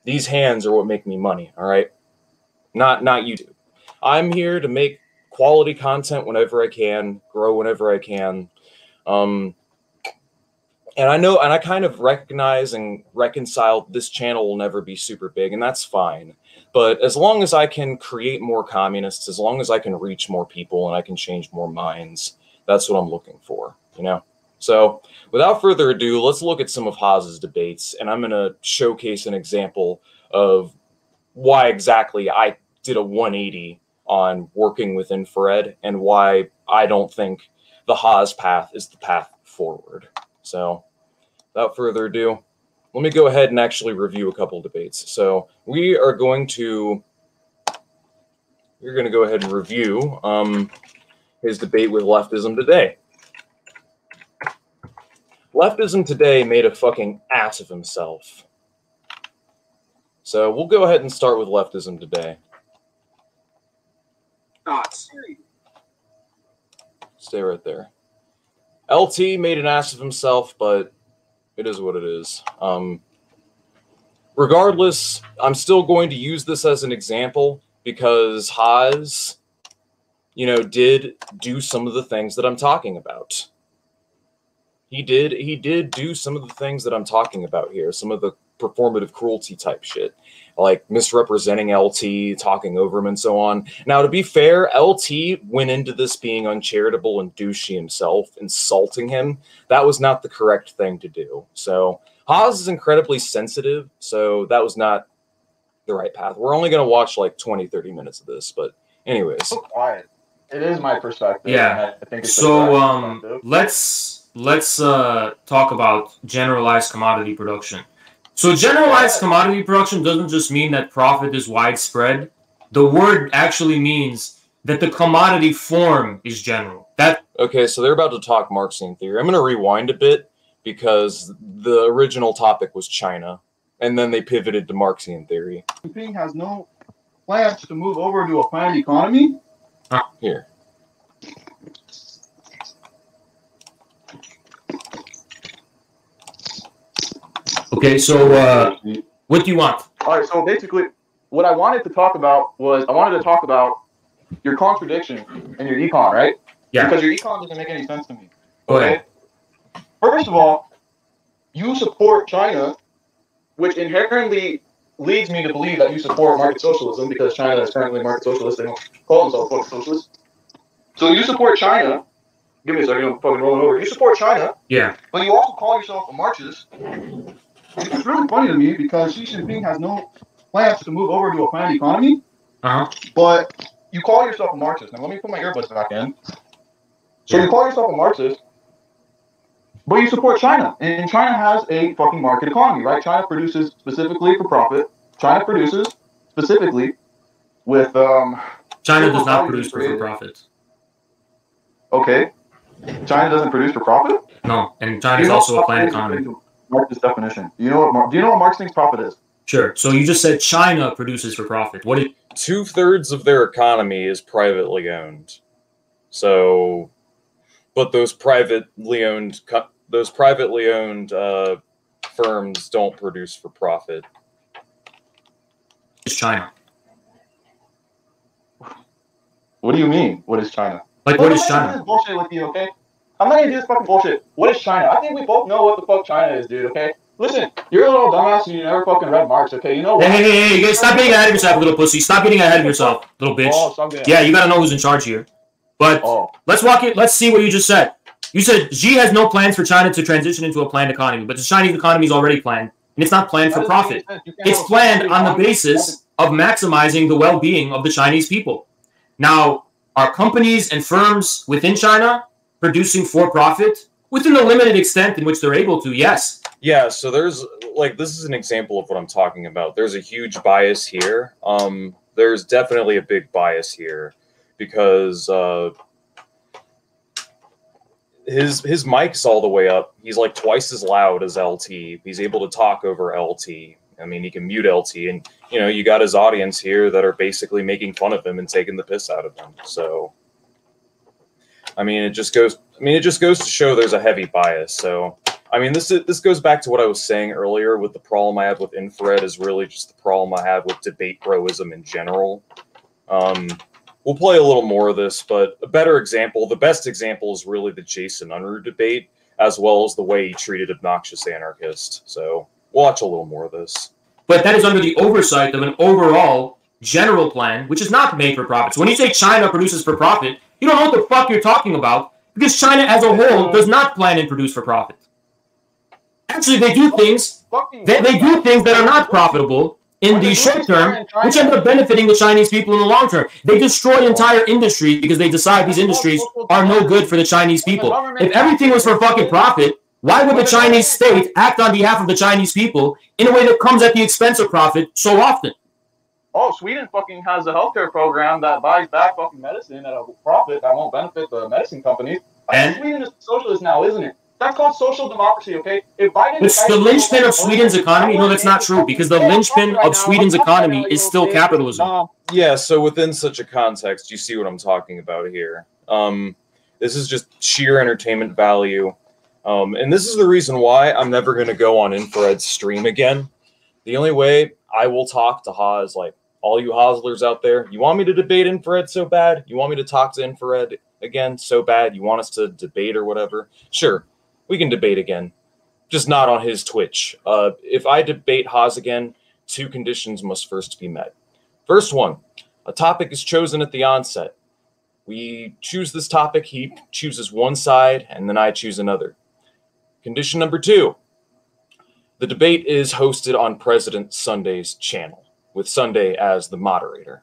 These hands are what make me money, all right? Not YouTube. I'm here to make quality content whenever I can, grow whenever I can. And I know, and I kind of recognize and reconcile this channel will never be super big, and that's fine. But as long as I can create more communists, as long as I can reach more people and I can change more minds, that's what I'm looking for, you know? So without further ado, let's look at some of Haas's debates, and I'm going to showcase an example of why exactly I did a 180 on working with Infrared and why I don't think the Haas path is the path forward. So without further ado, let me go ahead and actually review a couple of debates. So we're going to go ahead and review his debate with Leftism Today. Leftism Today made a fucking ass of himself. So we'll go ahead and start with Leftism Today. Stay right there. LT made an ass of himself, but it is what it is. Regardless, I'm still going to use this as an example because Haas, you know, did do some of the things that I'm talking about. He did do some of the things that I'm talking about here, some of the performative cruelty type shit, like misrepresenting LT, talking over him, and so on. Now, to be fair, LT went into this being uncharitable and douchey himself, insulting him. That was not the correct thing to do. So Haas is incredibly sensitive, so that was not the right path. We're only going to watch like 20-30 minutes of this, but anyways. So quiet. It is my perspective. Yeah. I think it's so let's talk about generalized commodity production. So generalized commodity production doesn't just mean that profit is widespread. The word actually means that the commodity form is general. Okay, so they're about to talk Marxian theory. I'm going to rewind a bit because the original topic was China, and then they pivoted to Marxian theory. Jinping has no plans to move over to a planned economy. Here. Okay, so what do you want? All right, so basically, what I wanted to talk about was your contradiction in your econ, right? Yeah. Because your econ doesn't make any sense to me. Go ahead. First of all, you support China, which inherently leads me to believe that you support market socialism because China is currently market socialist. They don't call themselves fucking socialists. So you support China. Give me a second, I'm fucking rolling over. You support China. Yeah. But you also call yourself a Marxist. It's really funny to me because Xi Jinping has no plans to move over to a planned economy. But you call yourself a Marxist. Now let me put my earbuds back in. So you call yourself a Marxist, but you support China. And China has a fucking market economy, right? China produces specifically for profit. China produces specifically with China does not produce for profit. Okay. China doesn't produce for profit? No, and China is also a planned economy. Marxist definition. Do you know what Marx thinks profit is? Sure. So you just said China produces for profit. What? 2/3 of their economy is privately owned. So, but those privately owned firms don't produce for profit. It's China. What do you mean? What is China? Like, what is China? This bullshit with you, okay? I'm not gonna do this fucking bullshit. What is China? I think we both know what the fuck China is, dude, okay? Listen, you're a little dumbass and you never fucking read Marx, okay? You know what? Hey, you guys, stop getting ahead of yourself, little pussy. Stop getting ahead of yourself, little bitch. Yeah, you gotta know who's in charge here. But let's see what you just said. You said Xi has no plans for China to transition into a planned economy, but the Chinese economy is already planned, and it's not planned for profit. It's planned on the basis of maximizing the well-being of the Chinese people. Now, are companies and firms within China producing for profit? Within the limited extent in which they're able to, yes. Yeah, so there's, like, this is an example of what I'm talking about. There's a huge bias here. There's definitely a big bias here because his mic's all the way up. He's like twice as loud as LT. He's able to talk over LT. I mean, he can mute LT, and you know, you got his audience here that are basically making fun of him and taking the piss out of him. So, I mean, it just goes to show there's a heavy bias. So, I mean, this goes back to what I was saying earlier with the problem I have with infrared is really just the problem I have with debate broism in general. We'll play a little more of this, but the best example is really the Jason Unruh debate, as well as the way he treated Obnoxious Anarchist. So we'll watch a little more of this. But that is under the oversight of an overall general plan, which is not made for profit. So when you say China produces for profit, you don't know what the fuck you're talking about, because China as a whole does not plan and produce for profit. Actually, they do things that are not profitable in the short term, which end up benefiting the Chinese people in the long term. They destroy entire industry because they decide these industries are no good for the Chinese people. If everything was for fucking profit, why would the Chinese state act on behalf of the Chinese people in a way that comes at the expense of profit so often? Oh, Sweden fucking has a healthcare program that buys back fucking medicine at a profit that won't benefit the medicine companies. And Sweden is socialist now, isn't it? That's called social democracy, okay? If Biden it's the linchpin of Sweden's economy. No, that's not true, because the linchpin of Sweden's economy is still capitalism. Yeah, so within such a context, you see what I'm talking about here. This is just sheer entertainment value. And this is the reason why I'm never going to go on Infrared's stream again. The only way I will talk to Haas, like all you Haaslers out there, you want me to debate Infrared so bad? You want me to talk to Infrared again so bad? You want us to debate or whatever? Sure. We can debate again. just not on his Twitch. If I debate Haas again, 2 conditions must first be met. First one, a topic is chosen at the onset. We choose this topic, he chooses one side, and then I choose another. Condition number 2, the debate is hosted on President Sunday's channel, with Sunday as the moderator.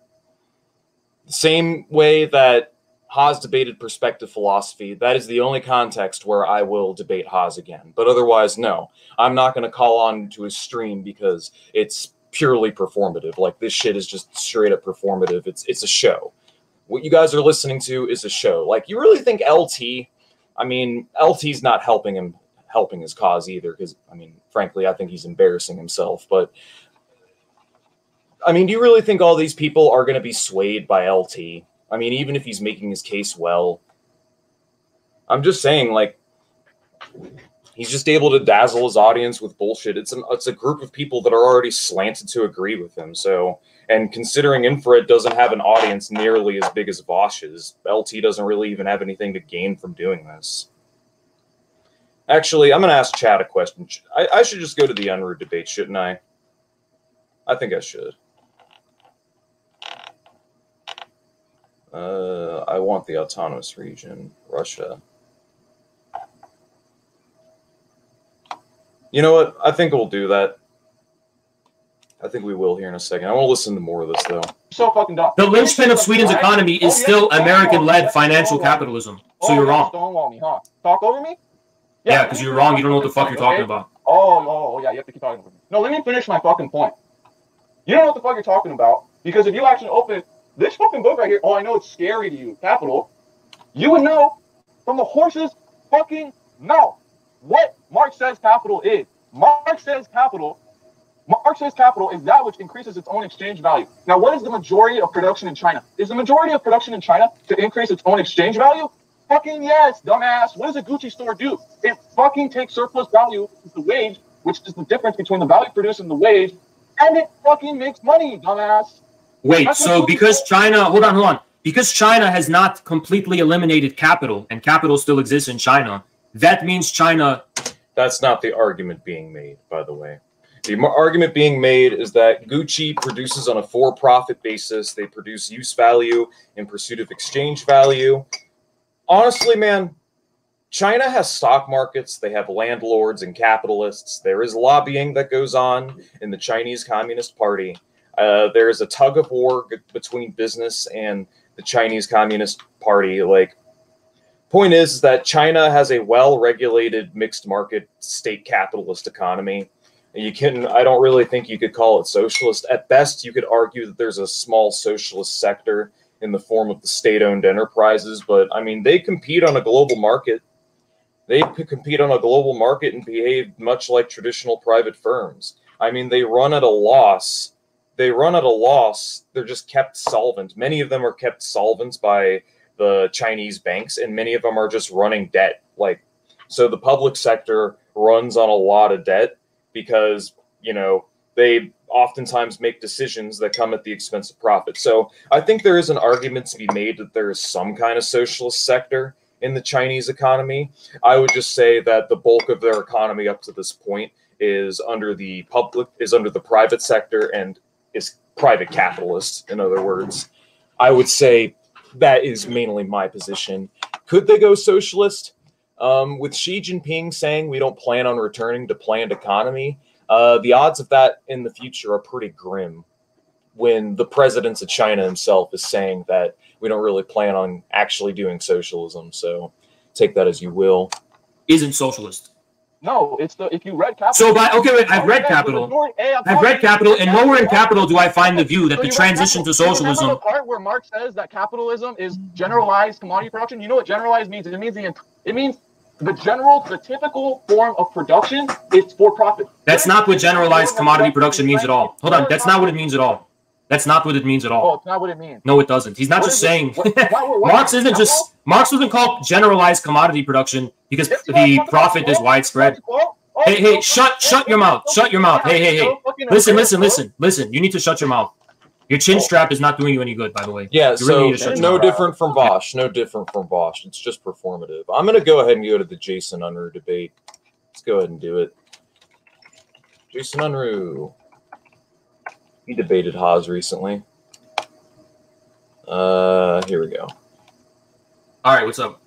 The same way that Haas debated perspective philosophy, that is the only context where I will debate Haas again. But otherwise, no. I'm not going to call on to his stream because it's purely performative. Like, this shit is just straight up performative. It's a show. What you guys are listening to is a show. Like, you really think LT? I mean, LT's not helping his cause either, because, I mean, frankly, I think he's embarrassing himself. But, I mean, do you really think all these people are going to be swayed by LT? I mean, even if he's making his case well, I'm just saying, like, he's just able to dazzle his audience with bullshit. It's a group of people that are already slanted to agree with him. So, and considering Infrared doesn't have an audience nearly as big as Vosh's, LT doesn't really even have anything to gain from doing this. Actually, I'm going to ask Chad a question. I should just go to the Unruh debate, shouldn't I? I think I should. I want the autonomous region, Russia. You know what? I think we'll do that. I think we will here in a second. I want to listen to more of this, though. So fucking dumb. The linchpin of Sweden's economy is still American-led financial capitalism. So you're wrong. Stonewall me, huh? Talk over me? Yeah, because you're wrong. You don't know what the fuck you're talking about. Oh, yeah, you have to keep talking over me. No, let me finish my fucking point. You don't know what the fuck you're talking about, because if you actually open this fucking book right here, oh, I know it's scary to you, Capital, you would know from the horse's fucking mouth what Marx says capital is. Marx says capital is that which increases its own exchange value. Now, what is the majority of production in China? Is the majority of production in China to increase its own exchange value? Fucking yes, dumbass. What does a Gucci store do? It fucking takes surplus value, the wage, which is the difference between the value produced and the wage, and it fucking makes money, dumbass. Wait, so because China, hold on. Because China has not completely eliminated capital, and capital still exists in China, that means China... That's not the argument being made, by the way. The argument being made is that Gucci produces on a for-profit basis. They produce use value in pursuit of exchange value. Honestly, man, China has stock markets. They have landlords and capitalists. There is lobbying that goes on in the Chinese Communist Party. There is a tug of war between business and the Chinese Communist Party. Like, point is that China has a well-regulated mixed market state capitalist economy. I don't really think you could call it socialist. At best, you could argue that there's a small socialist sector in the form of the state-owned enterprises, but I mean, they compete on a global market. They compete on a global market and behave much like traditional private firms. I mean, they run at a loss. They're just kept solvent. Many of them are kept solvent by the Chinese banks, and many of them are just running debt. Like, so the public sector runs on a lot of debt because, you know, they oftentimes make decisions that come at the expense of profit. So I think there is an argument to be made that there is some kind of socialist sector in the Chinese economy. I would just say that the bulk of their economy up to this point is under the private sector and is private capitalist, in other words. I would say that is mainly my position. Could they go socialist? With Xi Jinping saying we don't plan on returning to planned economy, the odds of that in the future are pretty grim when the president of China himself is saying that we don't really plan on actually doing socialism. So take that as you will. Isn't socialist. No, it's if you read Capital. So, I've read Capital. I've read Capital, and nowhere in Capital do I find the view that the transition to socialism. Remember the part where Marx says that capitalism is generalized commodity production? You know what generalized means? It means the typical form of production is for profit. That's not what generalized commodity production means at all. Hold on, that's not what it means at all. That's not what it means at all. Oh, it's not what it means. No, it doesn't. He's not just saying. Marx doesn't call generalized commodity production because the profit is widespread. Hey, shut your mouth. Shut your mouth. Hey. Listen. You need to shut your mouth. Your chin strap is not doing you any good, by the way. Yeah, so no different from Vosh. No different from Vosh. It's just performative. I'm going to go ahead and go to the Jason Unruh debate. Let's go ahead and do it. Jason Unruh. He debated Haas recently. Here we go. All right, what's up?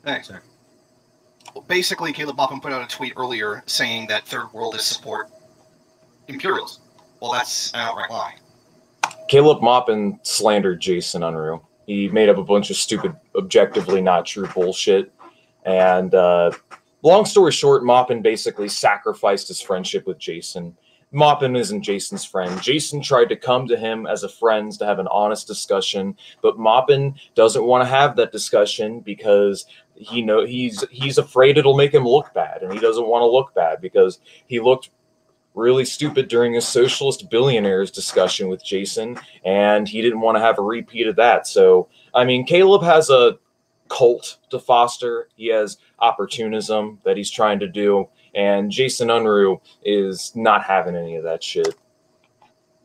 Thanks. Well, basically, Caleb Bopham put out a tweet earlier saying that third worldists support imperialism. Well, that's an outright lie. Caleb Maupin slandered Jason Unruh. He made up a bunch of stupid, objectively not true bullshit. And long story short, Maupin basically sacrificed his friendship with Jason. Maupin isn't Jason's friend. Jason tried to come to him as a friend to have an honest discussion, but Maupin doesn't want to have that discussion because he's afraid it'll make him look bad, and he doesn't want to look bad because he looked really stupid during a socialist billionaires discussion with Jason, and he didn't want to have a repeat of that. So, I mean, Caleb has a cult to foster. He has opportunism that he's trying to do, and Jason Unruh is not having any of that shit.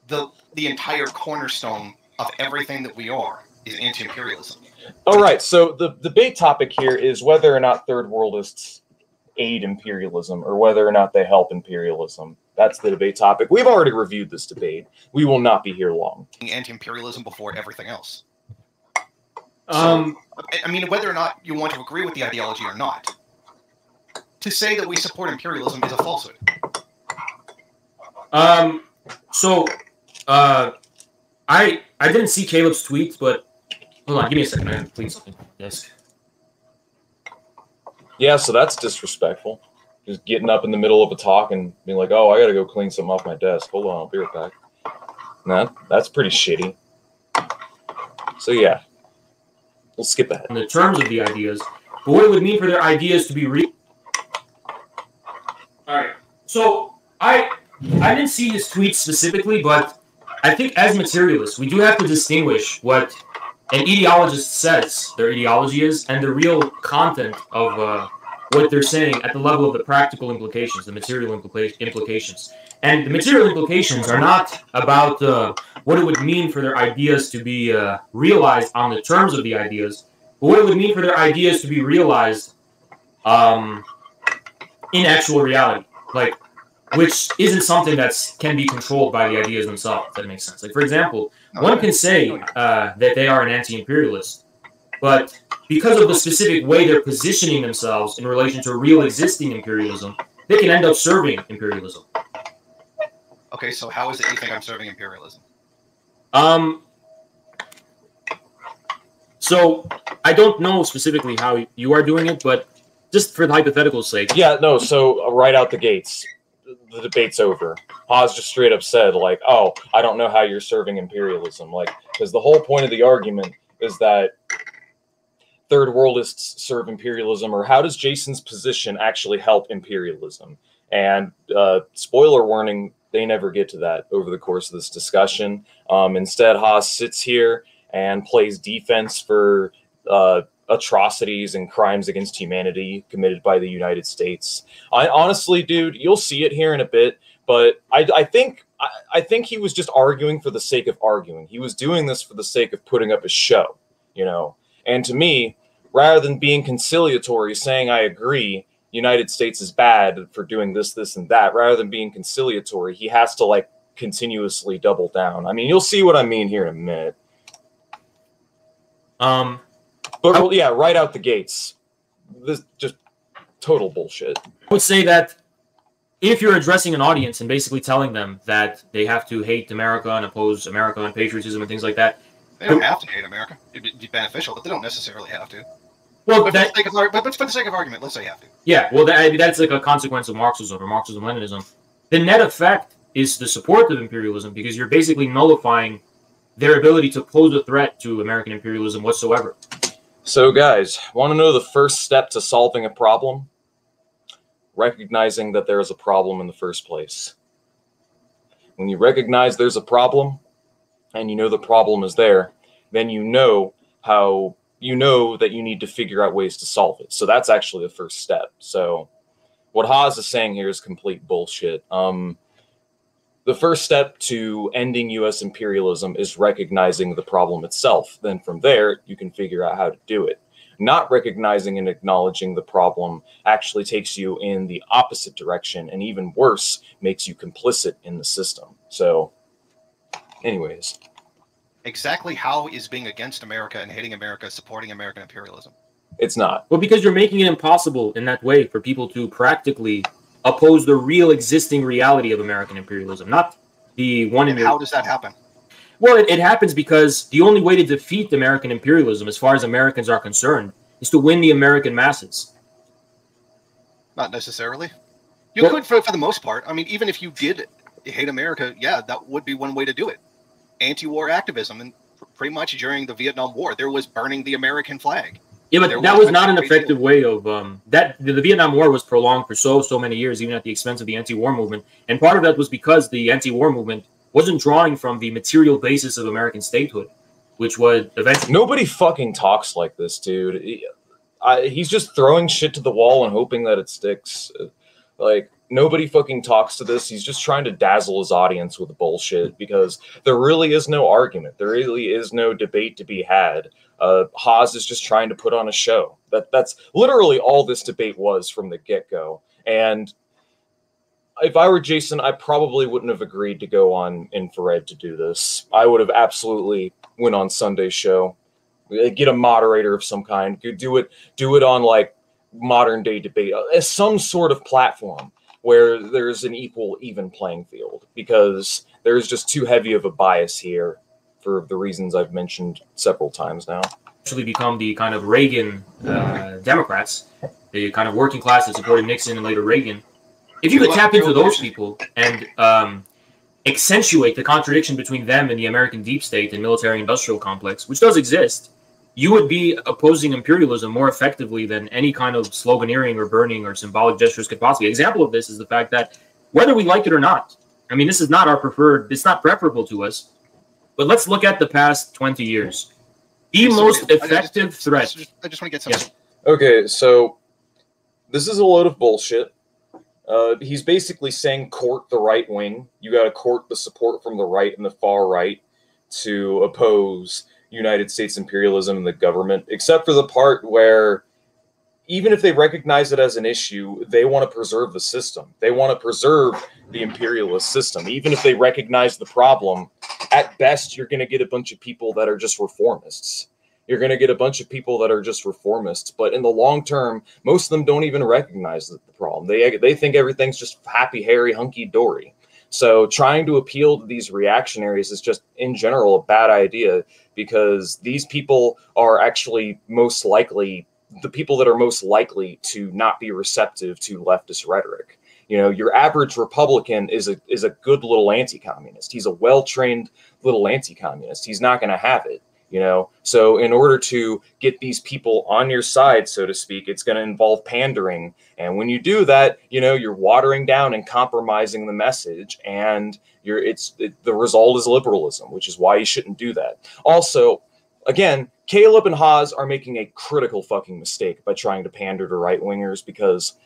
The entire cornerstone of everything that we are is anti-imperialism. All right, so the debate topic here is whether or not third worldists aid imperialism or whether or not they help imperialism. That's the debate topic. We've already reviewed this debate. We will not be here long. Anti-imperialism before everything else. I mean, whether or not you want to agree with the ideology or not, to say that we support imperialism is a falsehood. I didn't see Caleb's tweet, but hold on, give me a second, man, please. Yes. Yeah, so that's disrespectful. Just getting up in the middle of a talk and being like, "Oh, I got to go clean something off my desk. Hold on, I'll be right back." Nah, that's pretty shitty. So yeah, we'll skip ahead. In the terms of the ideas, but what it would mean for their ideas to be real. All right. So I didn't see his tweet specifically, but I think as materialists, we do have to distinguish what an ideologist says their ideology is and the real content of what they're saying at the level of the practical implications, the material implications. And the material implications are not about what it would mean for their ideas to be realized on the terms of the ideas, but what it would mean for their ideas to be realized in actual reality, like, which isn't something that can be controlled by the ideas themselves, if that makes sense. Like, for example, one can say that they are an anti-imperialist, but because of the specific way they're positioning themselves in relation to real existing imperialism, they can end up serving imperialism. Okay, so how is it you think I'm serving imperialism? So I don't know specifically how you are doing it, but just for the hypothetical sake. Yeah, no, so right out the gates, the debate's over. Haas just straight up said, like, "Oh, I don't know how you're serving imperialism." Like, because the whole point of the argument is that third worldists serve imperialism, or how does Jason's position actually help imperialism? And spoiler warning, they never get to that over the course of this discussion. Instead, Haas sits here and plays defense for atrocities and crimes against humanity committed by the United States. Honestly, dude, you'll see it here in a bit, but I think he was just arguing for the sake of arguing. He was doing this for the sake of putting up a show, you know. And to me, rather than being conciliatory, saying I agree, United States is bad for doing this, this, and that, rather than being conciliatory, he has to like continuously double down. I mean, you'll see what I mean here in a minute. But yeah, right out the gates, this just total bullshit. I would say that if you're addressing an audience and basically telling them that they have to hate America and oppose America and patriotism and things like that, they don't have to hate America. It'd be beneficial, but they don't necessarily have to. Well, but for the sake of argument, let's say you have to. Yeah, well, that's like a consequence of Marxism or Marxism-Leninism. The net effect is the support of imperialism because you're basically nullifying their ability to pose a threat to American imperialism whatsoever. So, guys, want to know the first step to solving a problem? Recognizing that there is a problem in the first place. When you recognize there's a problem, and you know the problem is there, then you know that you need to figure out ways to solve it. So that's actually the first step. So what Haas is saying here is complete bullshit. The first step to ending U.S. imperialism is recognizing the problem itself. Then from there, you can figure out how to do it. not recognizing and acknowledging the problem actually takes you in the opposite direction, and even worse, makes you complicit in the system. So, anyways. Exactly how is being against America and hating America supporting American imperialism? It's not. Well, because you're making it impossible in that way for people to practically oppose the real existing reality of American imperialism, not the one in And how does that happen? Well, it happens because the only way to defeat American imperialism, as far as Americans are concerned, is to win the American masses. Not necessarily. You could, for the most part. I mean, even if you did hate America, yeah, that would be one way to do it. Anti-war activism, and pretty much during the Vietnam War, there was burning the American flag. Yeah, but that was not an effective way of the Vietnam War was prolonged for so many years, even at the expense of the anti-war movement. And part of that was because the anti-war movement wasn't drawing from the material basis of American statehood, which would eventually... Nobody fucking talks like this, dude. He's just throwing shit to the wall and hoping that it sticks. Like, nobody fucking talks to this. He's just trying to dazzle his audience with bullshit, because there really is no argument. There really is no debate to be had. Haas is just trying to put on a show. That's literally all this debate was from the get-go. And if I were Jason, I probably wouldn't have agreed to go on Infrared to do this. I would have absolutely went on Sunday's show, get a moderator of some kind, do it on like modern day debate, as some sort of platform where there's an even playing field, because there's just too heavy of a bias here for the reasons I've mentioned several times now. Actually become the kind of Reagan Democrats, the kind of working class that supported Nixon and later Reagan. If you could tap into those people and accentuate the contradiction between them and the American deep state and military-industrial complex, which does exist, you would be opposing imperialism more effectively than any kind of sloganeering or burning or symbolic gestures could possibly. An example of this is the fact that whether we like it or not, I mean, this is not our preferred, it's not preferable to us, but let's look at the past 20 years. The most effective threat. I just want to get something. Yeah. Okay, so this is a load of bullshit. He's basically saying court the right wing. You got to court the support from the right and the far right to oppose United States imperialism and the government, except for the part where even if they recognize it as an issue, they want to preserve the system. They want to preserve the imperialist system. Even if they recognize the problem, at best, you're going to get a bunch of people that are just reformists. You're going to get a bunch of people that are just reformists, but in the long term, most of them don't even recognize the problem. They think everything's just happy, hairy, hunky-dory. So trying to appeal to these reactionaries is just, in general, a bad idea, because these people are actually most likely, the people that are most likely to not be receptive to leftist rhetoric. You know, your average Republican is a good little anti-communist. He's a well-trained little anti-communist. He's not going to have it. You know, so in order to get these people on your side, so to speak, it's going to involve pandering. And when you do that, you know, you're watering down and compromising the message, and the result is liberalism, which is why you shouldn't do that. Also, again, Caleb and Haas are making a critical fucking mistake by trying to pander to right-wingers, because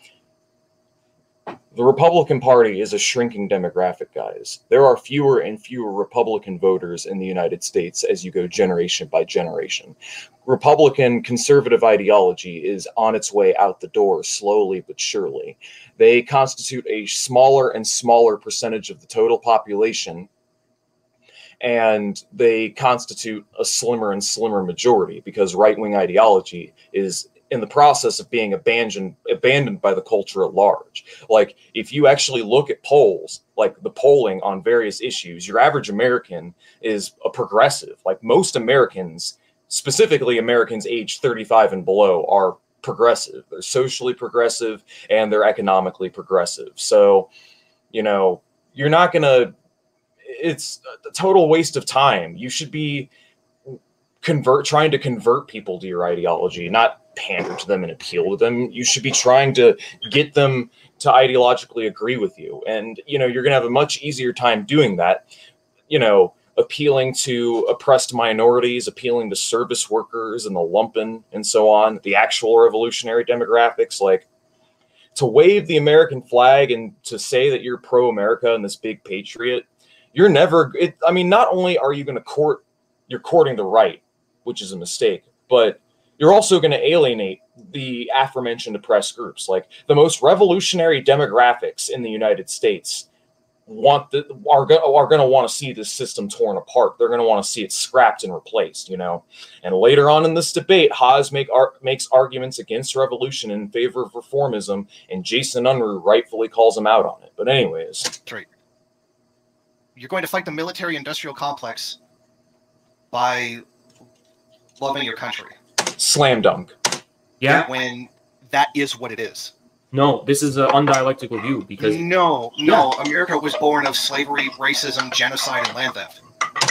the Republican Party is a shrinking demographic, guys. There are fewer and fewer Republican voters in the United States as you go generation by generation. Republican conservative ideology is on its way out the door, slowly but surely. They constitute a smaller and smaller percentage of the total population, and they constitute a slimmer and slimmer majority, because right-wing ideology is in the process of being abandoned by the culture at large. Like, if you actually look at polls, like the polling on various issues, your average American is a progressive. Like, most Americans, specifically Americans aged 35 and below, are progressive. They're socially progressive and they're economically progressive. So, you know, you're not going to, it's a total waste of time. You should be trying to convert people to your ideology, not pander to them and appeal to them. You should be trying to get them to ideologically agree with you. And, you know, you're going to have a much easier time doing that, you know, appealing to oppressed minorities, appealing to service workers and the lumpen and so on, the actual revolutionary demographics. Like, to wave the American flag and to say that you're pro-America and this big patriot, you're never, I mean, not only are you going to you're courting the right, which is a mistake, but you're also going to alienate the aforementioned oppressed groups. Like the most revolutionary demographics in the United States are going to want to see this system torn apart. They're going to want to see it scrapped and replaced, you know. And later on in this debate, Haas makes arguments against revolution in favor of reformism, and Jason Unruh rightfully calls him out on it. But anyways, that's right. You're going to fight the military-industrial complex by loving your country. Slam dunk. Yeah. When that is what it is. No, this is an undialectical view because no, America was born of slavery, racism, genocide, and land theft.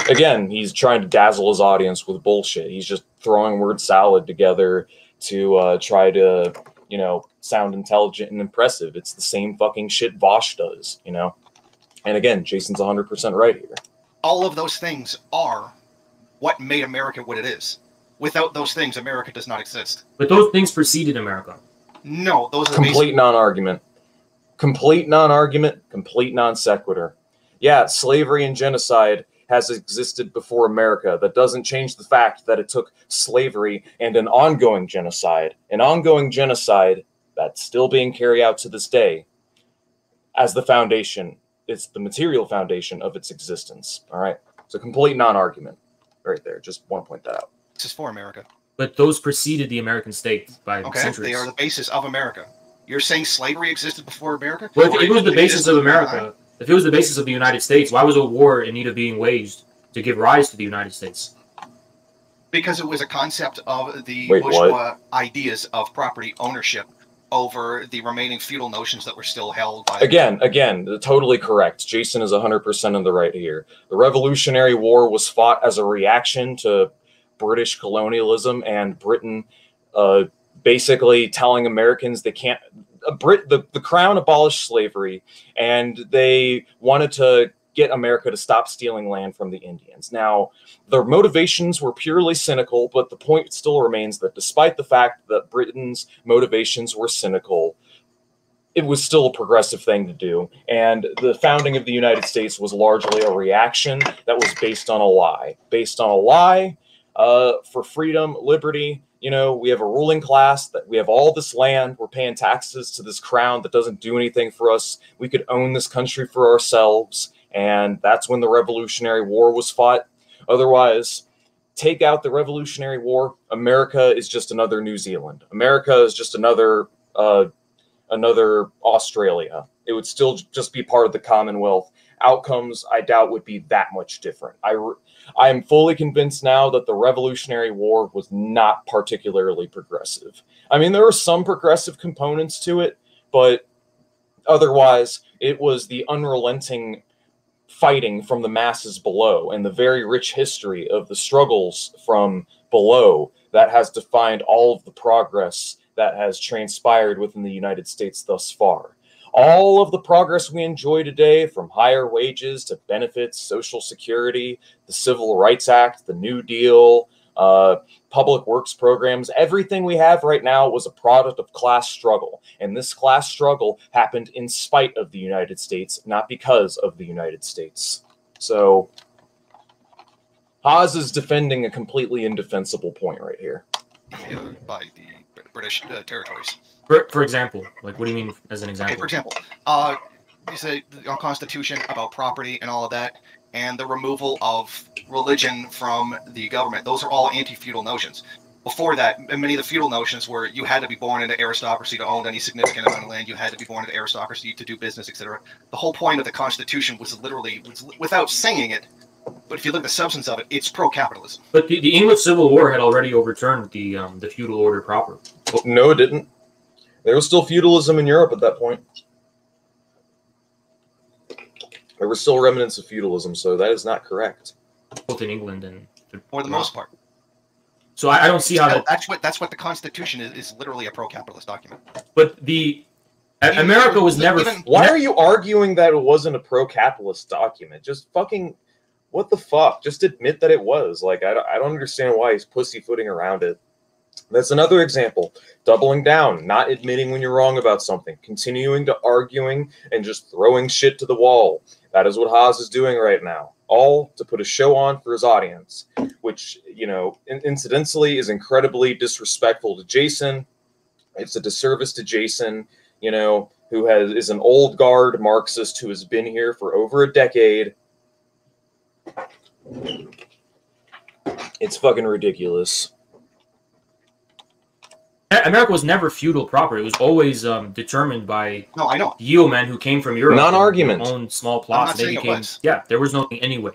Again, he's trying to dazzle his audience with bullshit. He's just throwing word salad together to try to, you know, sound intelligent and impressive. It's the same fucking shit Vosh does, you know. And again, Jason's 100% right here. All of those things are what made America what it is. Without those things, America does not exist. But those things preceded America. No, those are complete non-argument. Complete non-argument, complete non-sequitur. Yeah, slavery and genocide has existed before America. That doesn't change the fact that it took slavery and an ongoing genocide that's still being carried out to this day as the foundation. It's the material foundation of its existence. All right? It's a complete non-argument right there. Just want to point that out. This is for America. But those preceded the American state by centuries. They are the basis of America. You're saying slavery existed before America? Well, if it was the basis of America, if it was the basis of the United States, why was a war in need of being waged to give rise to the United States? Because it was a concept of the bourgeois ideas of property ownership over the remaining feudal notions that were still held by... Again, totally correct. Jason is 100% in the right here. The Revolutionary War was fought as a reaction to British colonialism and Britain basically telling Americans they can't... The Crown abolished slavery, and they wanted to get America to stop stealing land from the Indians. Now, their motivations were purely cynical, but the point still remains that despite the fact that Britain's motivations were cynical, it was still a progressive thing to do. And the founding of the United States was largely a reaction that was based on a lie. Based on a lie for freedom, liberty. You know, we have a ruling class, that we have all this land, we're paying taxes to this crown that doesn't do anything for us. We could own this country for ourselves. And that's when the Revolutionary War was fought. Otherwise, take out the Revolutionary War, America is just another New Zealand. America is just another Australia. It would still just be part of the Commonwealth. Outcomes, I doubt, would be that much different. I am fully convinced now that the Revolutionary War was not particularly progressive. I mean, there are some progressive components to it, but otherwise, it was the unrelenting fighting from the masses below and the very rich history of the struggles from below that has defined all of the progress that has transpired within the United States thus far. All of the progress we enjoy today, from higher wages to benefits, Social Security, the Civil Rights Act, the New Deal, public works programs, everything we have right now was a product of class struggle. And this class struggle happened in spite of the United States, not because of the United States. So Haas is defending a completely indefensible point right here. By the British territories. For example, like, what do you mean as an example? Okay, for example, you say the Constitution about property and all of that, and the removal of religion from the government. Those are all anti-feudal notions. Before that, many of the feudal notions were you had to be born into aristocracy to own any significant amount of land. You had to be born into aristocracy to do business, etc. The whole point of the Constitution was literally, without saying it, but if you look at the substance of it, it's pro-capitalism. But the English Civil War had already overturned the feudal order proper. Well, no, it didn't. There was still feudalism in Europe at that point. There were still remnants of feudalism, so that is not correct. Both in England and... For the most part. So I don't see how... That's what the Constitution is literally a pro-capitalist document. But America was never... Why are you arguing that it wasn't a pro-capitalist document? Just fucking... What the fuck? Just admit that it was. Like, I don't understand why he's pussyfooting around it. That's another example. Doubling down, not admitting when you're wrong about something, continuing to arguing and just throwing shit to the wall. That is what Haas is doing right now. all to put a show on for his audience, which, you know, incidentally is incredibly disrespectful to Jason. It's a disservice to Jason, you know, who is an old guard Marxist who has been here for over a decade. It's fucking ridiculous. America was never feudal proper. It was always determined by yeomen who came from Europe. Non-argument. Owned small plots. Yeah, there was nothing anyway.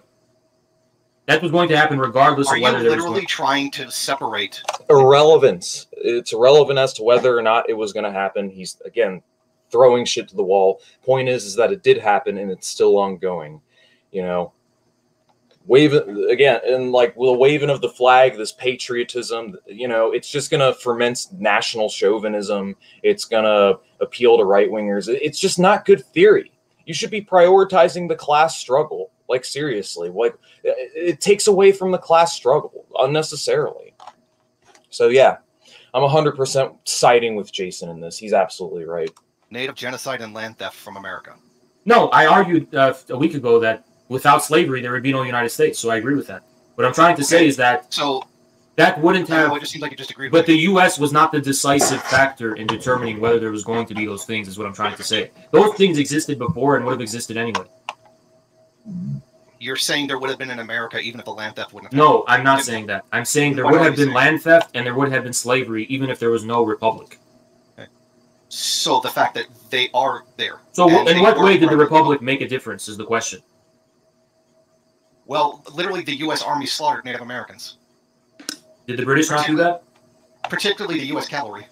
That was going to happen regardless of whether there was... Are you literally trying to separate... Irrelevance. It's irrelevant as to whether or not it was going to happen. He's, again, throwing shit to the wall. Point is that it did happen and it's still ongoing. You know, again, and like the waving of the flag, this patriotism, you know, it's just going to ferment national chauvinism. It's going to appeal to right-wingers. It's just not good theory. You should be prioritizing the class struggle. Like, seriously, like, it takes away from the class struggle unnecessarily. So, yeah, I'm 100% siding with Jason in this. He's absolutely right. Native genocide and land theft from America. No, I argued a week ago that without slavery, there would be no United States. So I agree with that. What I'm trying to say is that that wouldn't have... It just seems like you disagreed but the U.S. was not the decisive factor in determining whether there was going to be those things, is what I'm trying to say. Those things existed before and would have existed anyway. You're saying there would have been in America even if the land theft wouldn't have happened? No, I'm not saying that. I'm saying there would have been land theft and there would have been slavery even if there was no republic. Okay. So the fact that they are there. So in what way did the republic make a difference is the question. Well, literally the U.S. Army slaughtered Native Americans. Did the British not do that? Particularly the U.S. cavalry.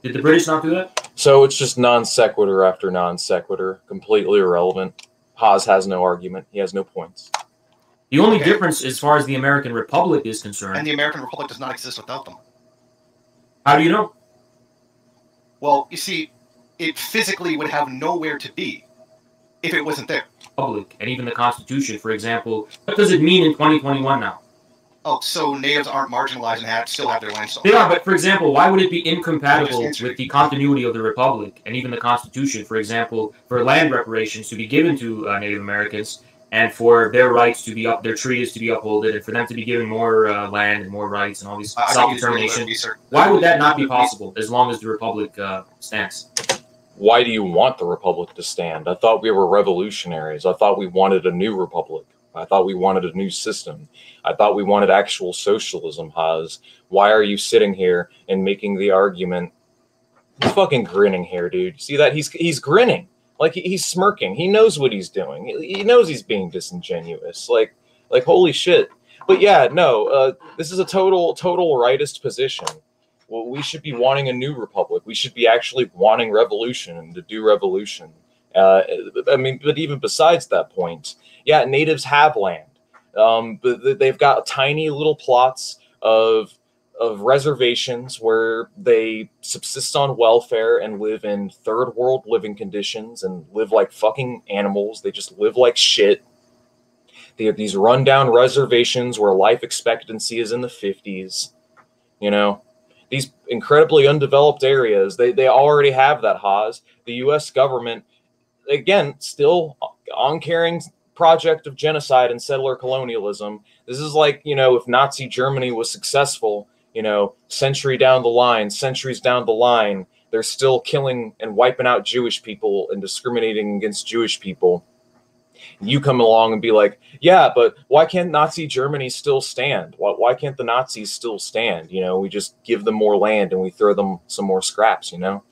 Did the British not do that? So it's just non sequitur after non sequitur, completely irrelevant. Haas has no argument. He has no points. The only difference as far as the American Republic is concerned... And the American Republic does not exist without them. How do you know? Well, you see, it physically would have nowhere to be if it wasn't there. Republic, and even the Constitution, for example. What does it mean in 2021 now? Oh, so natives aren't marginalized and still have their land still. They are, but for example, why would it be incompatible with the continuity of the Republic and even the Constitution, for example, for land reparations to be given to Native Americans and for their rights to be up, their treaties to be upholded, and for them to be given more land and more rights and all these self-determination? Why would that not be possible as long as the Republic stands? Why do you want the Republic to stand? I thought we were revolutionaries. I thought we wanted a new Republic. I thought we wanted a new system. I thought we wanted actual socialism, Haas. Why are you sitting here and making the argument? He's fucking grinning here, dude. See that? He's grinning. Like, he's smirking. He knows what he's doing. He knows he's being disingenuous. Like holy shit. But yeah, no, this is a total rightist position. Well, we should be wanting a new republic. We should be actually wanting revolution and to do revolution. I mean, but even besides that point, yeah, natives have land. But they've got tiny little plots of reservations where they subsist on welfare and live in third world living conditions and live like fucking animals. They just live like shit. They have these rundown reservations where life expectancy is in the 50s. You know, these incredibly undeveloped areas, they already have that, Haas. The U.S. government, again, still on carrying project of genocide and settler colonialism. This is like, you know, if Nazi Germany was successful, you know, centuries down the line, they're still killing and wiping out Jewish people and discriminating against Jewish people. You come along and be like, yeah, but why can't Nazi Germany still stand? Why can't the Nazis still stand? You know, we just give them more land and we throw them some more scraps, you know?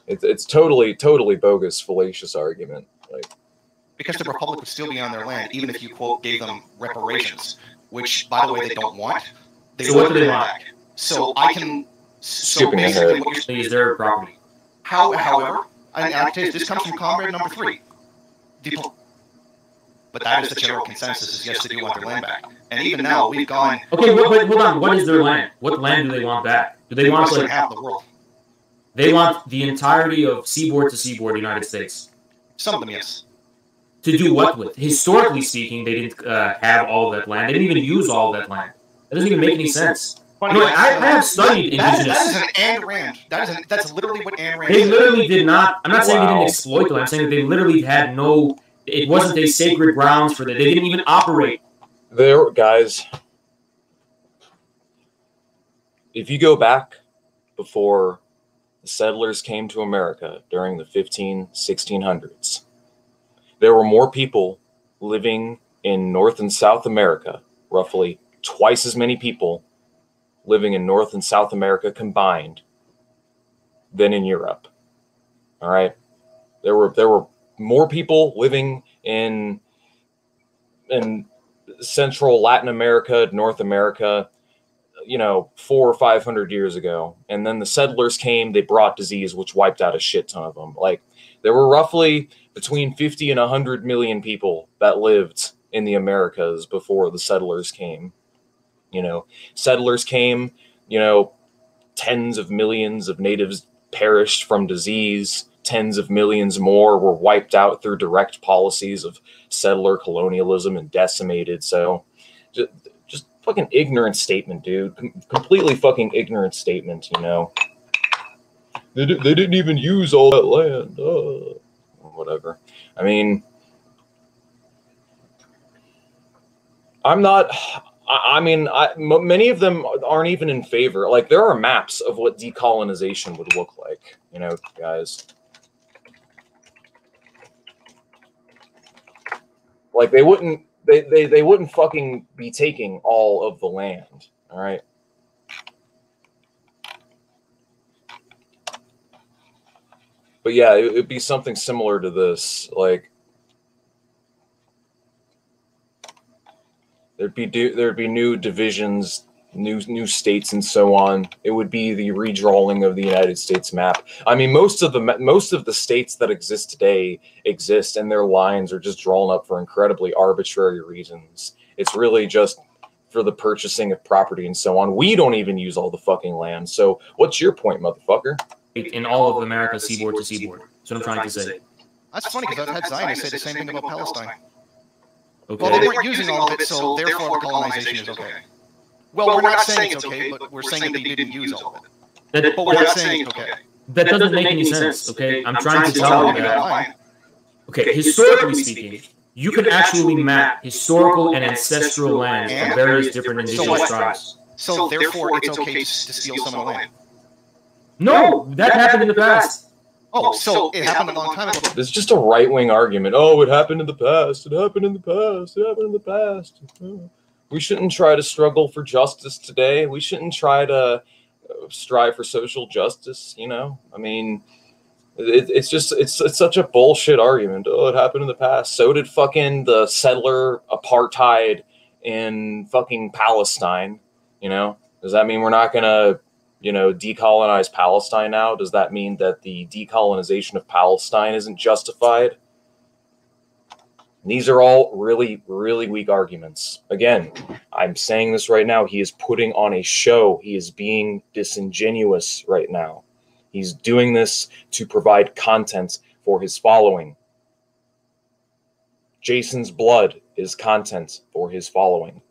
It's totally bogus, fallacious argument. Like, because the Republic would still be on their land, even if you, quote, gave them reparations, which, by the way, they don't want. So what do they want? So I can... Skipping ahead. What you're saying is their property. However, this comes from comrade number 3. But that is the general consensus, is yes, they do want their land back. And even now, we've gone... Okay, but hold on. What is their land? What land do they want back? Do they want, like... half the world. They want the entirety of seaboard to seaboard United States. Some of them, yes. To do what with? Historically speaking, they didn't have all of that land. They didn't even use all of that land. That doesn't even make any sense. You know, I have studied indigenous... That is an Ayn Rand. That's literally what Ayn Rand They literally did not... I'm not saying they didn't exploit them. I'm saying that they literally had no... It wasn't a sacred grounds for that. They didn't even operate. There, guys. If you go back before the settlers came to America during the 1600s, there were more people living in North and South America, roughly twice as many people living in North and South America combined than in Europe. All right. There were more people living in Central Latin America, North America, 400 or 500 years ago. And then the settlers came, they brought disease, which wiped out a shit ton of them. Like, there were roughly between 50 and 100 million people that lived in the Americas before the settlers came. Settlers came, tens of millions of natives perished from disease. Tens of millions more were wiped out through direct policies of settler colonialism and decimated. So just fucking ignorant statement, dude. Completely fucking ignorant statement, They didn't even use all that land. Whatever. I mean, many of them aren't even in favor. Like, there are maps of what decolonization would look like, guys. Like, they wouldn't fucking be taking all of the land, all right? But yeah, it would be something similar to this. Like, there'd be new divisions, new states, and so on. It would be the redrawing of the United States map. I mean, most of the states that exist today exist, and their lines are just drawn up for incredibly arbitrary reasons. It's really just for the purchasing of property and so on. We don't even use all the fucking land. So what's your point, motherfucker? In all of America, seaboard to seaboard. That's what I'm trying to say. That's funny, because I've had Zionists say the same thing about Palestine. Okay. Well, they weren't using all of it, so therefore colonization is okay. Well, we're not saying it's okay, but we're saying that they didn't use all of it. But we're not saying it's okay. That doesn't make any sense, okay? I'm trying to tell you that. Okay, historically speaking, you can actually map historical and ancestral lands of various different indigenous tribes. So therefore, it's okay to steal some of the land. No, that happened in the past. Oh, so it happened a long time ago. This is just a right-wing argument. Oh, it happened in the past. It happened in the past. It happened in the past. We shouldn't try to struggle for justice today. We shouldn't try to strive for social justice, I mean, it's such a bullshit argument. Oh, it happened in the past. So did fucking the settler apartheid in fucking Palestine, Does that mean we're not going to decolonize Palestine now? Does that mean that the decolonization of Palestine isn't justified? And these are all really, really weak arguments. Again, I'm saying this right now. He is putting on a show. He is being disingenuous right now. He's doing this to provide content for his following. Jason's blood is content for his following.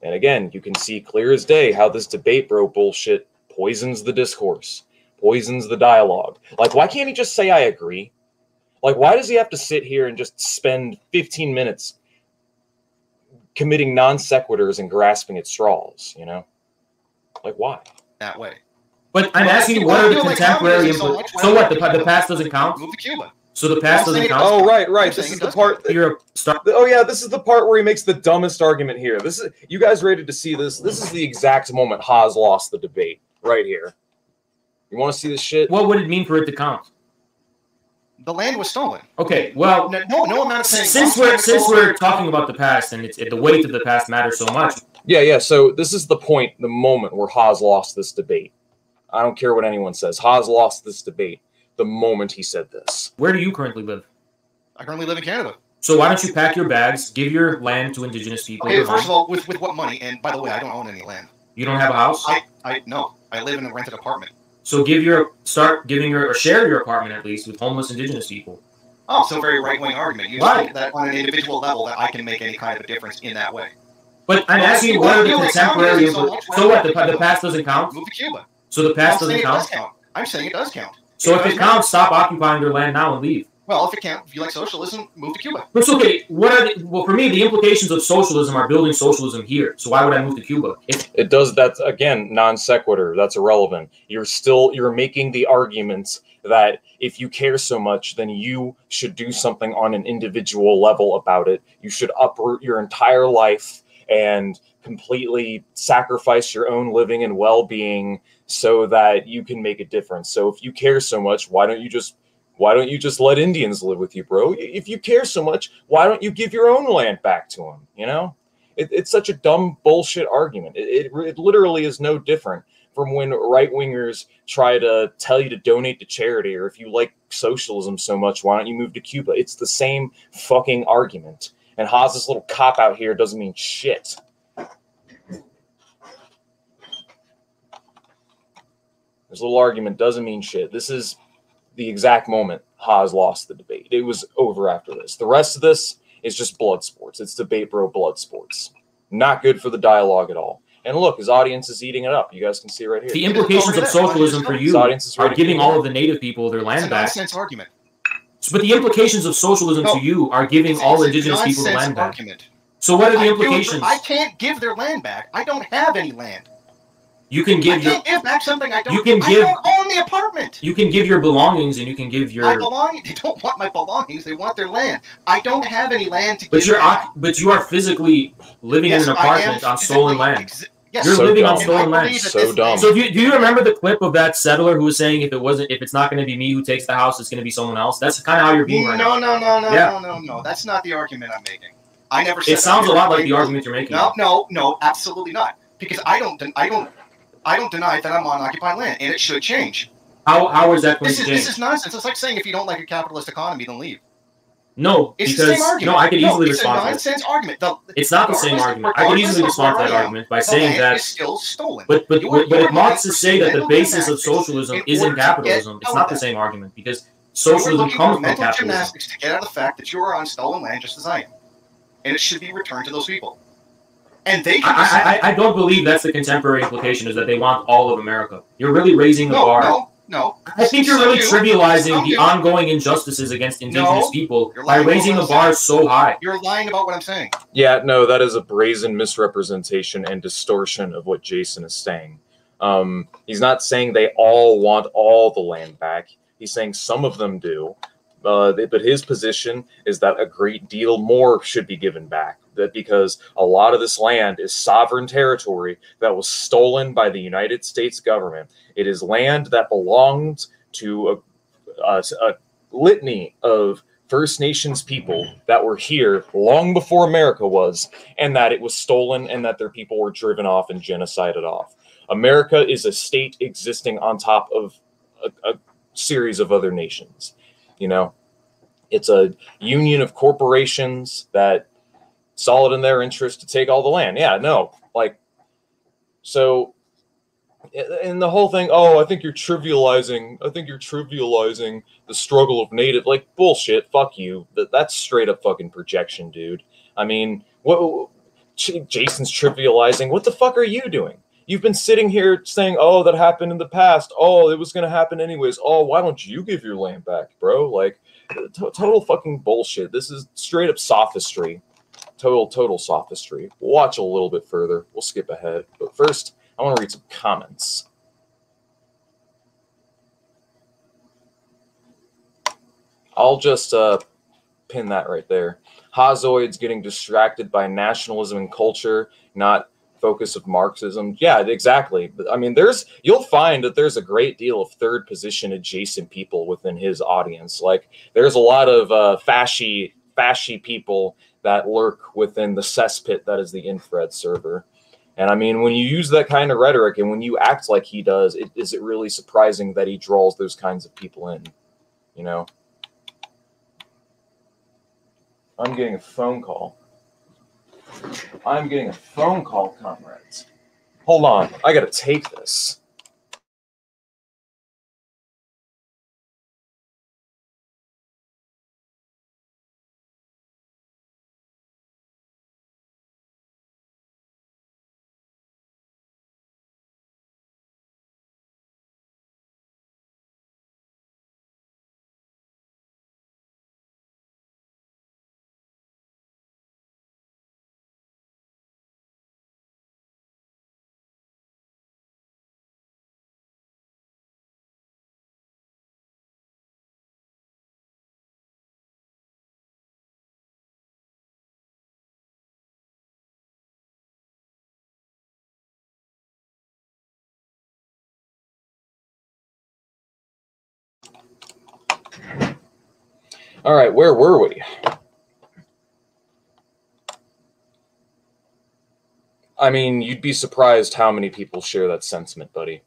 And again, you can see clear as day how this debate bro bullshit poisons the discourse, poisons the dialogue. Like, why can't he just say I agree? Like, why does he have to sit here and just spend 15 minutes committing non sequiturs and grasping at straws, Like, why? That way. But I'm asking you, what are the contemporary input? So what, the past doesn't count? Move to Cuba. So the past doesn't count? Oh, right. This is the part. Oh, yeah, this is the part where he makes the dumbest argument here. You guys ready to see this? This is the exact moment Haas lost the debate. Right here. You want to see this shit? What would it mean for it to count? The land was stolen. Okay, well, no amount of saying. Since we're talking about the past and the weight of the past matters so much. Yeah. So this is the point, the moment where Haas lost this debate. I don't care what anyone says. Haas lost this debate the moment he said this. Where do you currently live? I currently live in Canada. So why don't you pack your bags, give your land to indigenous people? Okay, first of all, with what money? And by the way, I don't own any land. You don't have a house? No. I live in a rented apartment. So share your apartment at least with homeless indigenous people. Oh, so very right-wing argument. You think that on an individual level that I can make any kind of a difference in that way. But I'm asking you, what are the contemporary... So what, the past doesn't count? Move to Cuba. So the past doesn't count? I'm saying it does count. So if it counts, stop occupying their land now and leave. Well, if you like socialism, move to Cuba. But okay, what are well for me the implications of socialism are building socialism here. So why would I move to Cuba? It does. That's again non sequitur. That's irrelevant. You're making the argument that if you care so much, then you should do something on an individual level about it. You should uproot your entire life and completely sacrifice your own living and well-being so that you can make a difference. So if you care so much, why don't you just let Indians live with you, bro? If you care so much, why don't you give your own land back to them? You know, it's such a dumb bullshit argument. It literally is no different from when right-wingers try to tell you to donate to charity, or if you like socialism so much, why don't you move to Cuba? It's the same fucking argument. And Haas's little cop-out here doesn't mean shit. This little argument doesn't mean shit. This is the exact moment Haas lost the debate. It was over after this. The rest of this is just blood sports. It's debate bro blood sports. Not good for the dialogue at all. And look, his audience is eating it up. You guys can see right here. The implications of socialism for you are giving all of the native people their land back. It's a nonsense argument. But the implications of socialism to you are giving all indigenous people their land back. So what are the implications? I can't give their land back. I don't have any land. You can give I can't give back something I don't. You can I give. don't own the apartment. You can give your belongings, and you can give your. My belongings. They don't want my belongings. They want their land. I don't have any land to give. But you are physically living in an apartment on stolen land. Yes, you're living on stolen land. So dumb. So do you remember the clip of that settler who was saying if it's not going to be me who takes the house, it's going to be someone else? That's kind of how you're being right now. No. That's not the argument I'm making. I never said. It sounds a lot like the argument you're making. No, absolutely not. Because I don't deny that I'm on occupied land, and it should change. How is that going to change? This is nonsense. It's like saying if you don't like a capitalist economy, then leave. No, it's because the same argument. No, I could easily respond to it. It's a nonsense argument. It's not the same argument. I could easily respond to that argument by saying that it's still stolen. But if Marxists say that the basis of socialism is in capitalism, it's not the same argument because socialism comes from capitalism. Gymnastics to get out of the fact that you are on stolen land just as I am, and it should be returned to those people. And they can I don't believe that's the contemporary implication, is that they want all of America. You're really raising the bar. No. I think you're really trivializing the ongoing injustices against indigenous people by raising the bar so high. You're lying about what I'm saying. Yeah, no, that is a brazen misrepresentation and distortion of what Jason is saying. He's not saying they all want all the land back. He's saying some of them do. But his position is that a great deal more should be given back. That because a lot of this land is sovereign territory that was stolen by the United States government. It is land that belonged to a litany of First Nations people that were here long before America was, and that it was stolen and that their people were driven off and genocided off. America is a state existing on top of a series of other nations. You know, it's a union of corporations that saw it in their interest to take all the land. Yeah, no, like, so, and the whole thing, oh, I think you're trivializing the struggle of native, like, bullshit, fuck you. That's straight up fucking projection, dude. I mean, what Jason's trivializing, what the fuck are you doing? You've been sitting here saying, oh, that happened in the past. Oh, it was going to happen anyways. Oh, why don't you give your land back, bro? Like, total fucking bullshit. This is straight up sophistry. Total sophistry. We'll watch a little bit further. We'll skip ahead. But first, I want to read some comments. I'll just pin that right there. Hazoid's getting distracted by nationalism and culture, not focus of Marxism. Yeah, exactly. I mean, you'll find that there's a great deal of third position adjacent people within his audience. Like, there's a lot of fashy people that lurk within the cesspit that is the Infrared server. And I mean, when you use that kind of rhetoric and when you act like he does, is it really surprising that he draws those kinds of people in? You know? I'm getting a phone call. Comrades. Hold on. I gotta take this. All right, where were we? I mean, you'd be surprised how many people share that sentiment, buddy.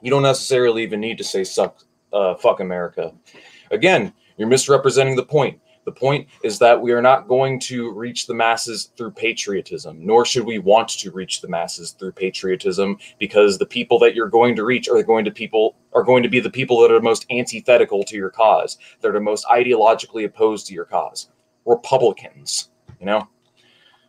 You don't necessarily even need to say fuck America. Again, you're misrepresenting the point. The point is that we are not going to reach the masses through patriotism, nor should we want to reach the masses through patriotism, because the people that you're going to reach are going to be the people that are most antithetical to your cause, that are most ideologically opposed to your cause. Republicans, you know?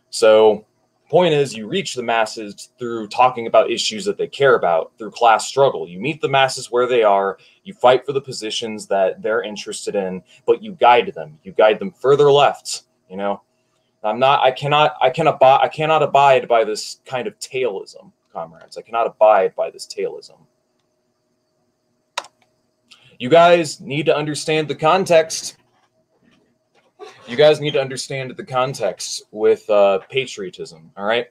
So, point is, you reach the masses through talking about issues that they care about, through class struggle. You meet the masses where they are, you fight for the positions that they're interested in, but you guide them. You guide them further left, you know? I cannot abide by this kind of tailism, comrades. I cannot abide by this tailism. You guys need to understand the context. You guys need to understand the context with patriotism, all right?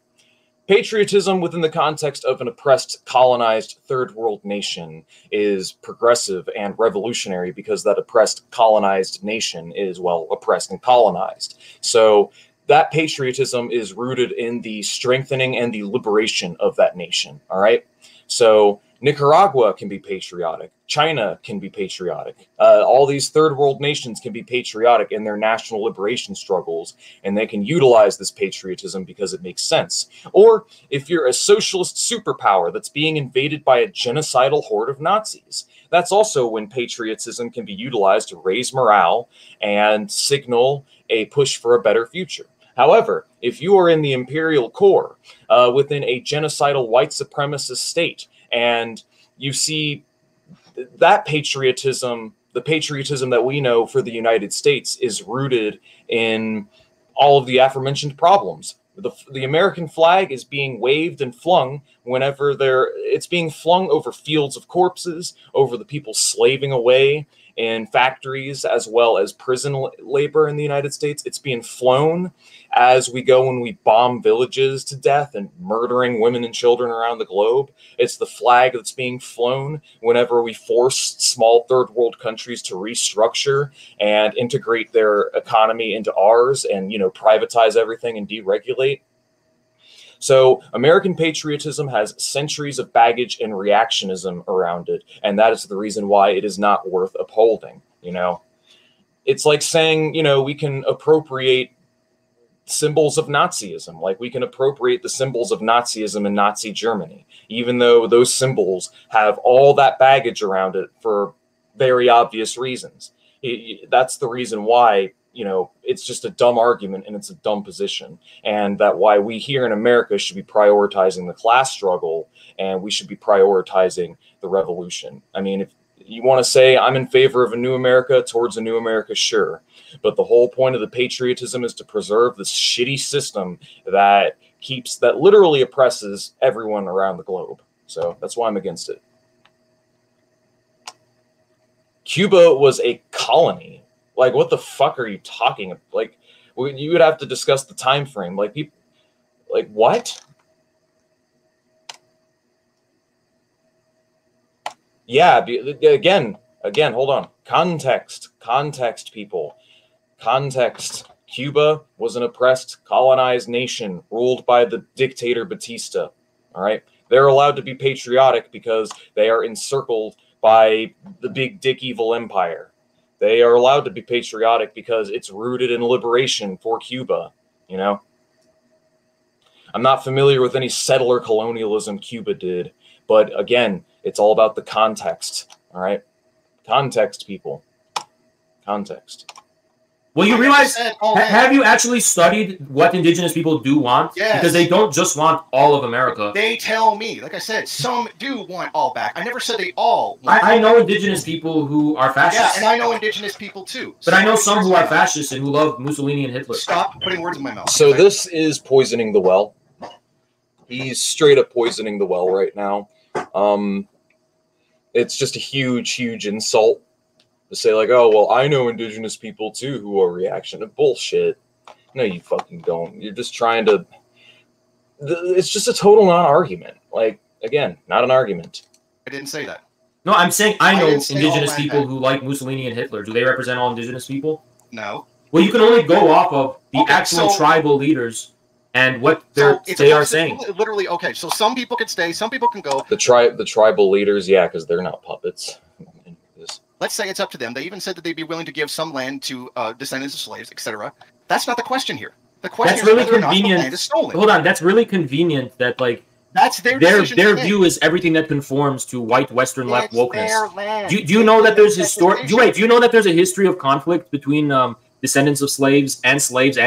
Patriotism within the context of an oppressed, colonized, third world nation is progressive and revolutionary because that oppressed, colonized nation is, well, oppressed and colonized. So that patriotism is rooted in the strengthening and the liberation of that nation, all right? So Nicaragua can be patriotic. China can be patriotic. All these third world nations can be patriotic in their national liberation struggles, and they can utilize this patriotism because it makes sense. Or if you're a socialist superpower that's being invaded by a genocidal horde of Nazis, that's also when patriotism can be utilized to raise morale and signal a push for a better future. However, if you are in the imperial core within a genocidal white supremacist state, and you see that patriotism, the patriotism that we know for the United States, is rooted in all of the aforementioned problems. The American flag is being waved and flung whenever it's being flung over fields of corpses, over the people slaving away in factories, as well as prison labor in the United States. It's being flown as we go when we bomb villages to death and murdering women and children around the globe. It's the flag that's being flown whenever we force small third world countries to restructure and integrate their economy into ours and, you know, privatize everything and deregulate. So American patriotism has centuries of baggage and reactionism around it, and that is the reason why it is not worth upholding, you know? It's like saying, you know, we can appropriate symbols of Nazism, like we can appropriate the symbols of Nazism in Nazi Germany, even though those symbols have all that baggage around it for very obvious reasons. That's the reason why, you know, it's just a dumb argument and it's a dumb position. And that why we here in America should be prioritizing the class struggle and we should be prioritizing the revolution. I mean, if you want to say I'm in favor of a new America, towards a new America, sure. But the whole point of the patriotism is to preserve this shitty system that literally oppresses everyone around the globe. So that's why I'm against it. Cuba was a colony. Like, what the fuck are you talking about? Like, you would have to discuss the time frame. Like, people, like, what? Yeah, again, hold on. Context, people. Context. Cuba was an oppressed, colonized nation ruled by the dictator Batista. All right? They're allowed to be patriotic because they are encircled by the big dick evil empire. They are allowed to be patriotic because it's rooted in liberation for Cuba, you know? I'm not familiar with any settler colonialism Cuba did, but again, it's all about the context, all right? Context, people. Context. Well, you realize, have you actually studied what indigenous people do want? Yes. Because they don't just want all of America. They tell me, like I said, some do want all back. I never said they all want I know indigenous people who are fascists. Yeah, and I know indigenous people too. But I know some who are fascists and who love Mussolini and Hitler. Stop putting words in my mouth. So this is poisoning the well. He's straight up poisoning the well right now. It's just a huge, huge insult to say, like, oh, well, I know indigenous people too who are reactionary. Bullshit. No, you fucking don't. You're just trying to... It's just a total non-argument. Like, again, not an argument. I didn't say that. No, I'm saying I know didn't say all indigenous land people back. who like Mussolini and Hitler. Do they represent all indigenous people? No. Well, you can only go off of the Okay, actual so- tribal leaders and what It's they are saying. literally okay. So some people can stay, some people can go. The tribal leaders, yeah, because they're not puppets. Let's say it's up to them. They even said that they'd be willing to give some land to descendants of slaves, etc. That's not the question here. The question That's is really whether or not the convenient. land is stolen. Hold on, that's really convenient that like That's their their decision to make. view is everything that conforms to white Western left It's wokeness. their land. Do you know that there's It's their Do you know that there's a history of conflict between descendants of slaves and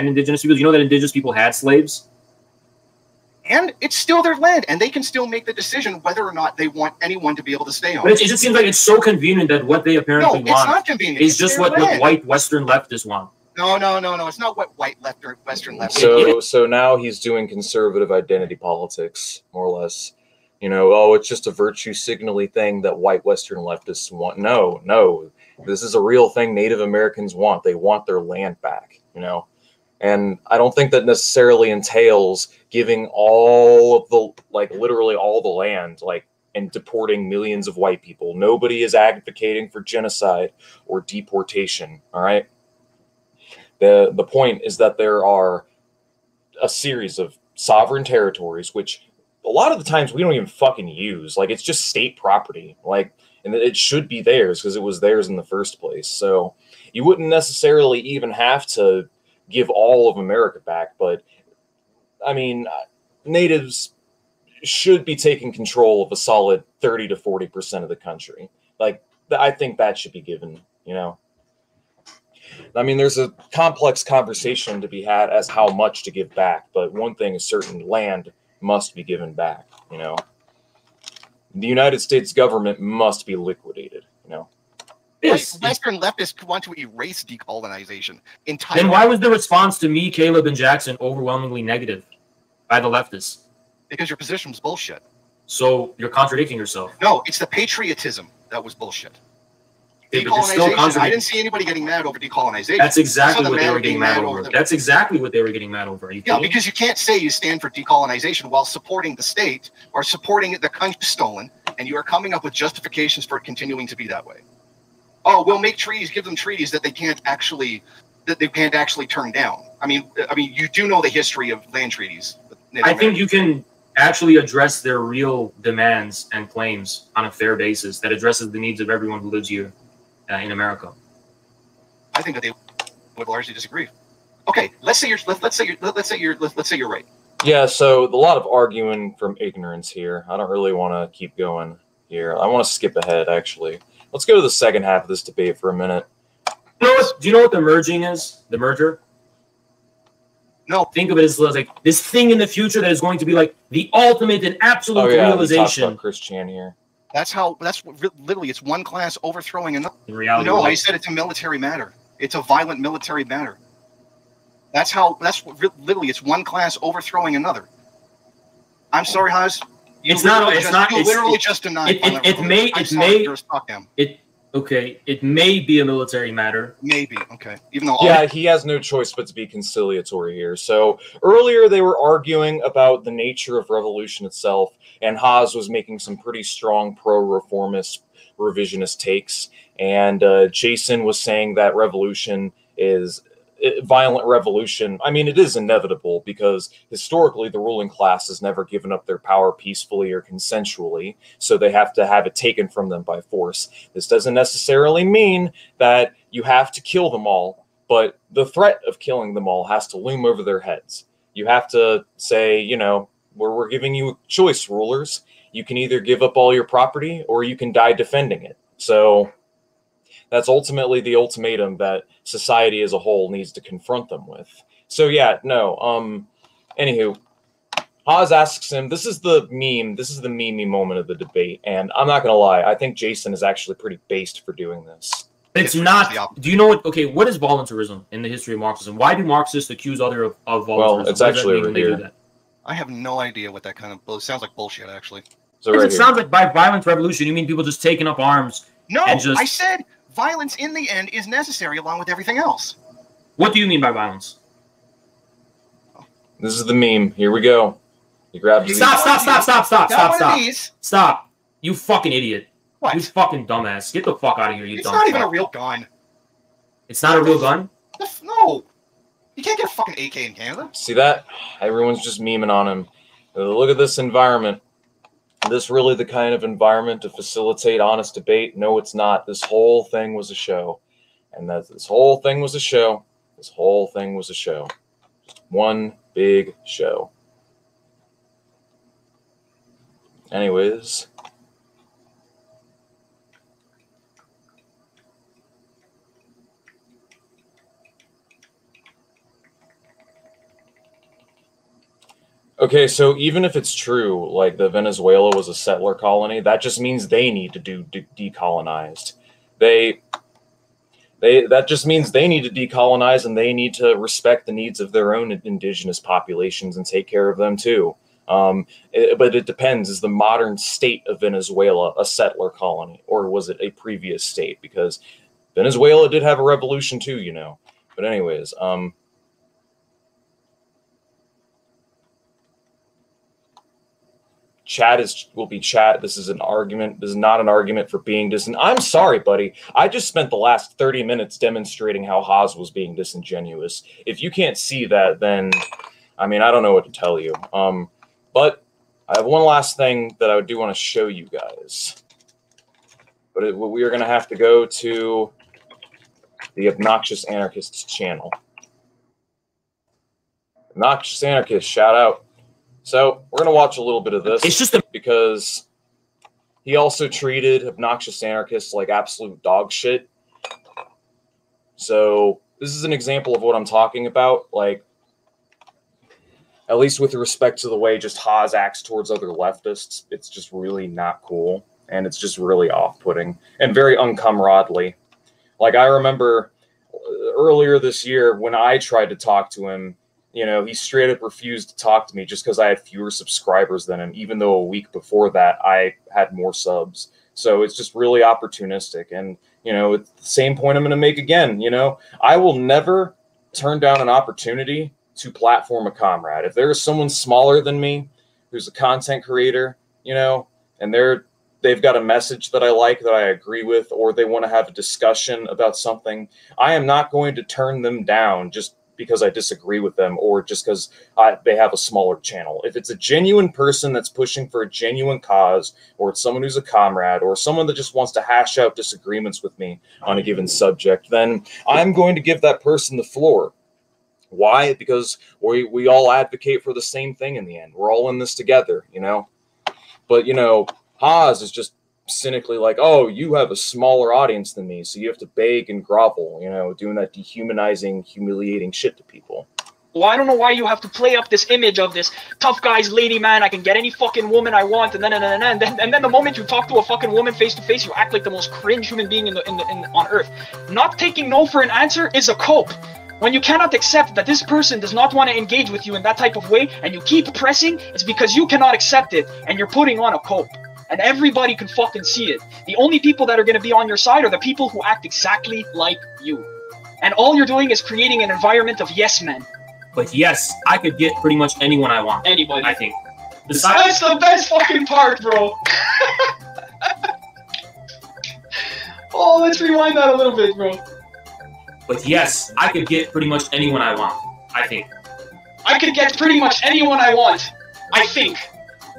indigenous people? Do you know that indigenous people had slaves? And it's still their land, and they can still make the decision whether or not they want anyone to be able to stay on But it. it just seems like it's so convenient that what they No, apparently it's not want convenient. is It's just their what land. white Western leftists want. No. It's not what white left or Western left. So now he's doing conservative identity politics, more or less. You know, oh, it's just a virtue signally thing that white Western leftists want. No, this is a real thing Native Americans want. They want their land back, you know. And I don't think that necessarily entails giving all of the, like, literally all the land, like, and deporting millions of white people. Nobody is advocating for genocide or deportation, all right? The point is that there are a series of sovereign territories, which a lot of the times we don't even fucking use. Like, it's just state property. Like, and it should be theirs because it was theirs in the first place. So you wouldn't necessarily even have to give all of America back, but I mean, natives should be taking control of a solid 30 to 40% of the country. Like, I think that should be given, you know. I mean, there's a complex conversation to be had as how much to give back, but one thing is certain: land must be given back, you know. The United States government must be liquidated, you know. Western leftists want to erase decolonization entirely. Then why was the response to me, Caleb, and Jackson overwhelmingly negative by the leftists? Because your position was bullshit. So you're contradicting yourself. No, it's the patriotism that was bullshit. Yeah, but you're still Decolonization. I contradicting. didn't see anybody getting mad over decolonization. That's exactly I saw what the they were man getting mad over. the- That's exactly what they were getting mad over. Are you Yeah, kidding? because you can't say you stand for decolonization while supporting the state or supporting the country stolen, and you are coming up with justifications for it continuing to be that way. Oh, we'll make treaties, give them treaties that they can't actually turn down. I mean, you do know the history of land treaties. I think you can actually address their real demands and claims on a fair basis that addresses the needs of everyone who lives here in America. I think that they would largely disagree. Okay, let's say you're right. Yeah, so a lot of arguing from ignorance here. I don't really want to keep going here. I want to skip ahead, actually. Let's go to the second half of this debate for a minute. Do you know what the merging is? The merger? No. Think of it as like this thing in the future that is going to be like the ultimate and absolute Oh yeah, we talked realization. about Chris Chan here. Literally, it's one class overthrowing another. In reality, No, I said it's a military matter. It's a violent military matter. Literally, it's one class overthrowing another. I'm sorry, Haas. You literally just denied. It may be a military matter. Maybe, okay. Even though Yeah, he has no choice but to be conciliatory here. So earlier they were arguing about the nature of revolution itself, and Haas was making some pretty strong pro-reformist revisionist takes, and Jason was saying that revolution is violent revolution. I mean, it is inevitable because historically the ruling class has never given up their power peacefully or consensually, so they have to have it taken from them by force. This doesn't necessarily mean that you have to kill them all, but the threat of killing them all has to loom over their heads. You have to say, you know, we're giving you a choice, rulers. You can either give up all your property or you can die defending it. So that's ultimately the ultimatum that society as a whole needs to confront them with. So yeah, no. Anywho, Haas asks him, this is the meme moment of the debate, and I'm not gonna lie, I think Jason is actually pretty based for doing this. It's not. Do you know what? Okay, what is voluntarism in the history of Marxism? Why do Marxists accuse other of voluntarism? Well, it's actually over here. I have no idea what that kind of. It sounds like bullshit, actually. So right it sounds like by violent revolution, you mean people just taking up arms? No, and just... I said violence in the end is necessary along with everything else. What do you mean by violence? This is the meme. Here we go. He grabs. Stop! You fucking idiot. What? You fucking dumbass. Get the fuck out of here, you It's dumb not even fuck. a real gun. It's not a real gun? No. You can't get a fucking AK in Canada. See that? Everyone's just memeing on him. Look at this environment. This really the kind of environment to facilitate honest debate? No, it's not. This whole thing was a show. And this whole thing was a show. This whole thing was a show. Just one big show. Anyways. Okay, so even if it's true, like the Venezuela was a settler colony, that just means they need to do decolonized. That just means they need to decolonize and they need to respect the needs of their own indigenous populations and take care of them too. But it depends. Is the modern state of Venezuela a settler colony, or was it a previous state? Because Venezuela did have a revolution too, you know. But anyways, chat will be chat. This is an argument. This is not an argument for being I'm sorry, buddy. I just spent the last 30 minutes demonstrating how Haas was being disingenuous. If you can't see that, then, I mean, I don't know what to tell you. But I have one last thing that I do want to show you guys. But we are going to have to go to the Obnoxious Anarchists channel. Obnoxious Anarchist, shout out. So we're going to watch a little bit of this. It's just because he also treated Obnoxious Anarchists like absolute dog shit. So this is an example of what I'm talking about. Like, at least with respect to the way just Haas acts towards other leftists, it's just really not cool. And it's just really off-putting and very uncomradely. Like, I remember earlier this year when I tried to talk to him, you know, he straight up refused to talk to me just because I had fewer subscribers than him, even though a week before that I had more subs. So it's just really opportunistic. And, you know, it's the same point I'm going to make again. You know, I will never turn down an opportunity to platform a comrade. If there is someone smaller than me who's a content creator, you know, and they've got a message that I like, that I agree with, or they want to have a discussion about something, I am not going to turn them down just because I disagree with them or just because they have a smaller channel. If it's a genuine person that's pushing for a genuine cause, or it's someone who's a comrade, or someone that just wants to hash out disagreements with me on a given subject, then I'm going to give that person the floor. Why? Because we all advocate for the same thing in the end. We're all in this together, you know? But, you know, Haas is just cynically like, oh, you have a smaller audience than me, so you have to beg and grovel, you know, doing that dehumanizing, humiliating shit to people. Well, I don't know why you have to play up this image of this tough guy's lady man. I can get any fucking woman I want, and then the moment you talk to a fucking woman face to face, you act like the most cringe human being on earth. Not taking no for an answer is a cope. When you cannot accept that this person does not want to engage with you in that type of way, and you keep pressing, it's because you cannot accept it, and you're putting on a cope. And everybody can fucking see it. The only people that are going to be on your side are the people who act exactly like you. And all you're doing is creating an environment of yes men. But yes, I could get pretty much anyone I want. Anybody. I think. That's the best fucking part, bro. Oh, let's rewind that a little bit, bro. But yes, I could get pretty much anyone I want. I think. I could get pretty much anyone I want. I think.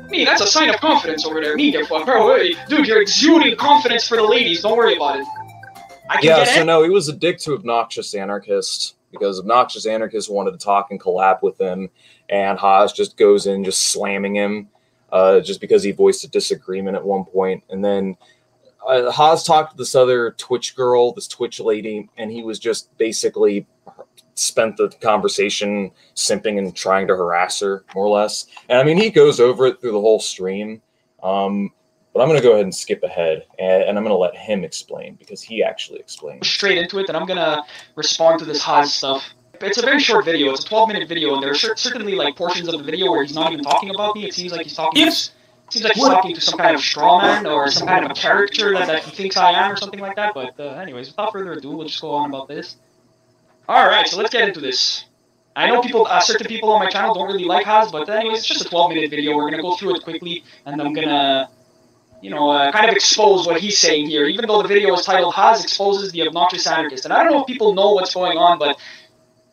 Me, that's a sign of confidence over there. Me, bro, dude, you're exuding confidence for the ladies. Don't worry about it. No, he was a dick to Obnoxious Anarchist because Obnoxious Anarchist wanted to talk and collab with him, and Haas just goes in just slamming him just because he voiced a disagreement at one point. And then Haas talked to this other Twitch girl, this Twitch lady, and he was just basically spent the conversation simping and trying to harass her, more or less. And I mean, he goes over it through the whole stream. But I'm going to go ahead and skip ahead, and I'm going to let him explain, because he actually explained. Straight into it, and I'm going to respond to this Haas stuff. It's a very short video. It's a 12-minute video, and there are certainly like portions of the video where he's not even talking about me. It seems like he's talking to some kind of straw man or some kind of character that he thinks I am or something like that. But anyways, without further ado, we'll just go on about this. Alright, so let's get into this. I know people, certain people on my channel don't really like Haas, but anyways, it's just a 12-minute video. We're going to go through it quickly, and I'm going to kind of expose what he's saying here, even though the video is titled "Haz exposes the obnoxious anarchist." And I don't know if people know what's going on, but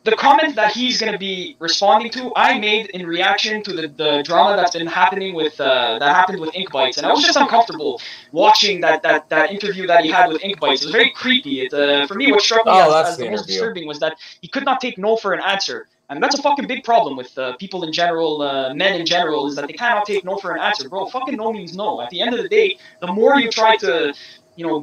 the comment that he's going to be responding to, I made in reaction to the drama that's been happening with that happened with Ink Bites, and I was just uncomfortable watching that interview that he had with Ink Bites. It was very creepy. For me, what struck me as the most disturbing was that he could not take no for an answer, and that's a fucking big problem with people in general, men in general, is that they cannot take no for an answer, bro. Fucking no means no. At the end of the day, the more you try to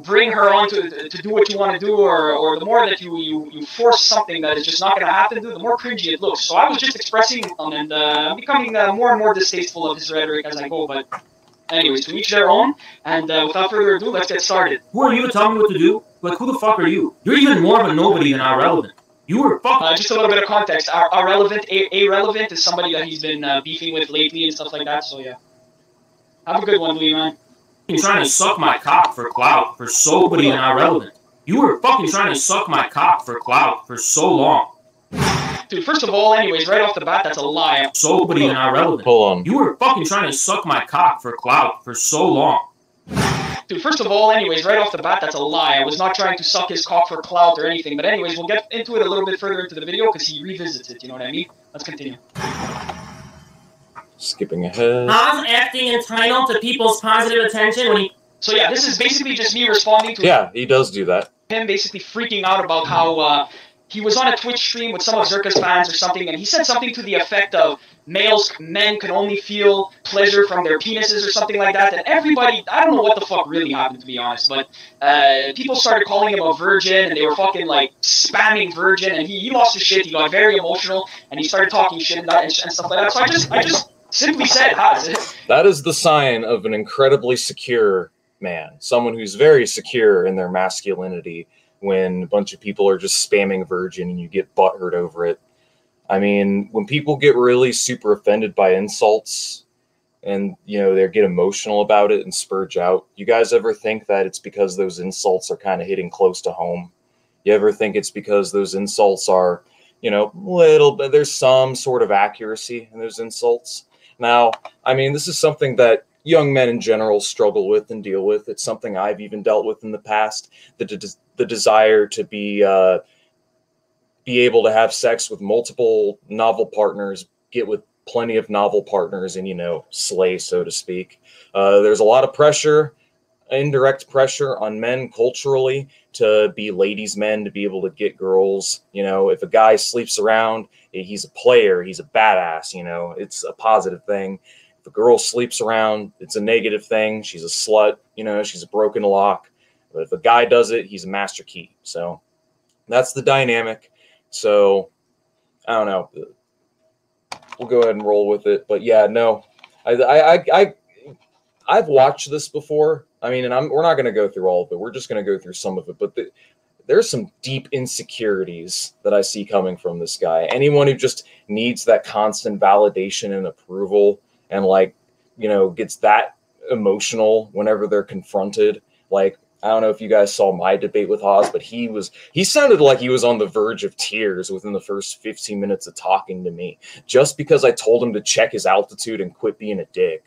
bring her on to do what you want to do, or the more that you force something that is just not going to happen to, the more cringy it looks. So I was just expressing and becoming more and more distasteful of his rhetoric as I go. But anyways, to each their own. And without further ado, let's get started. Who are you to tell me what to do? Like, who the fuck are you? You're even more of a nobody than Irrelevant. You were fucking... just a little bit of context. Irrelevant is somebody that he's been beefing with lately and stuff like that. So yeah. Have a good one, Louis, man. You're trying to suck my cock for clout for somebody and Irrelevant. You were fucking trying to suck my cock for clout for so long. Dude, first of all, anyways, right off the bat, that's a lie. Somebody and Irrelevant. Hold on. You were fucking trying to suck my cock for clout for so long. Dude, first of all, anyways, right off the bat, that's a lie. I was not trying to suck his cock for clout or anything. But anyways, we'll get into it a little bit further into the video because he revisits it, you know what I mean? Let's continue. Skipping ahead. How's acting entitled to people's positive attention when he... So yeah, this is basically just me responding to Yeah, he does do that. him basically freaking out about how he was on a Twitch stream with some of Zerka's fans or something, and he said something to the effect of men can only feel pleasure from their penises or something like that. And everybody, I don't know what the fuck really happened, to be honest, but people started calling him a virgin, and they were fucking like spamming virgin, and he lost his shit. He got very emotional, and he started talking shit and stuff like that. So I just simply said, that is the sign of an incredibly secure man, someone who's very secure in their masculinity, when a bunch of people are just spamming virgin and you get butthurt over it. I mean, when people get really super offended by insults and, they get emotional about it and spurge out, you guys ever think that it's because those insults are kind of hitting close to home? You ever think it's because those insults are, little bit, there's some sort of accuracy in those insults? Now, I mean, this is something that young men in general struggle with and deal with. It's something I've even dealt with in the past. The desire to be able to have sex with multiple novel partners, get with plenty of novel partners, and slay, so to speak. There's a lot of pressure, indirect pressure on men culturally to be ladies' men, to be able to get girls. If a guy sleeps around, he's a player, he's a badass. It's a positive thing. If a girl sleeps around, it's a negative thing. She's a slut. She's a broken lock. But if a guy does it, he's a master key. So that's the dynamic. So I don't know. We'll go ahead and roll with it. But yeah, no, I've watched this before. I mean, and we're not going to go through all of it. We're just going to go through some of it. But there's some deep insecurities that I see coming from this guy. Anyone who just needs that constant validation and approval and gets that emotional whenever they're confronted. I don't know if you guys saw my debate with Haz, but he sounded like he was on the verge of tears within the first 15 minutes of talking to me, just because I told him to check his altitude and quit being a dick.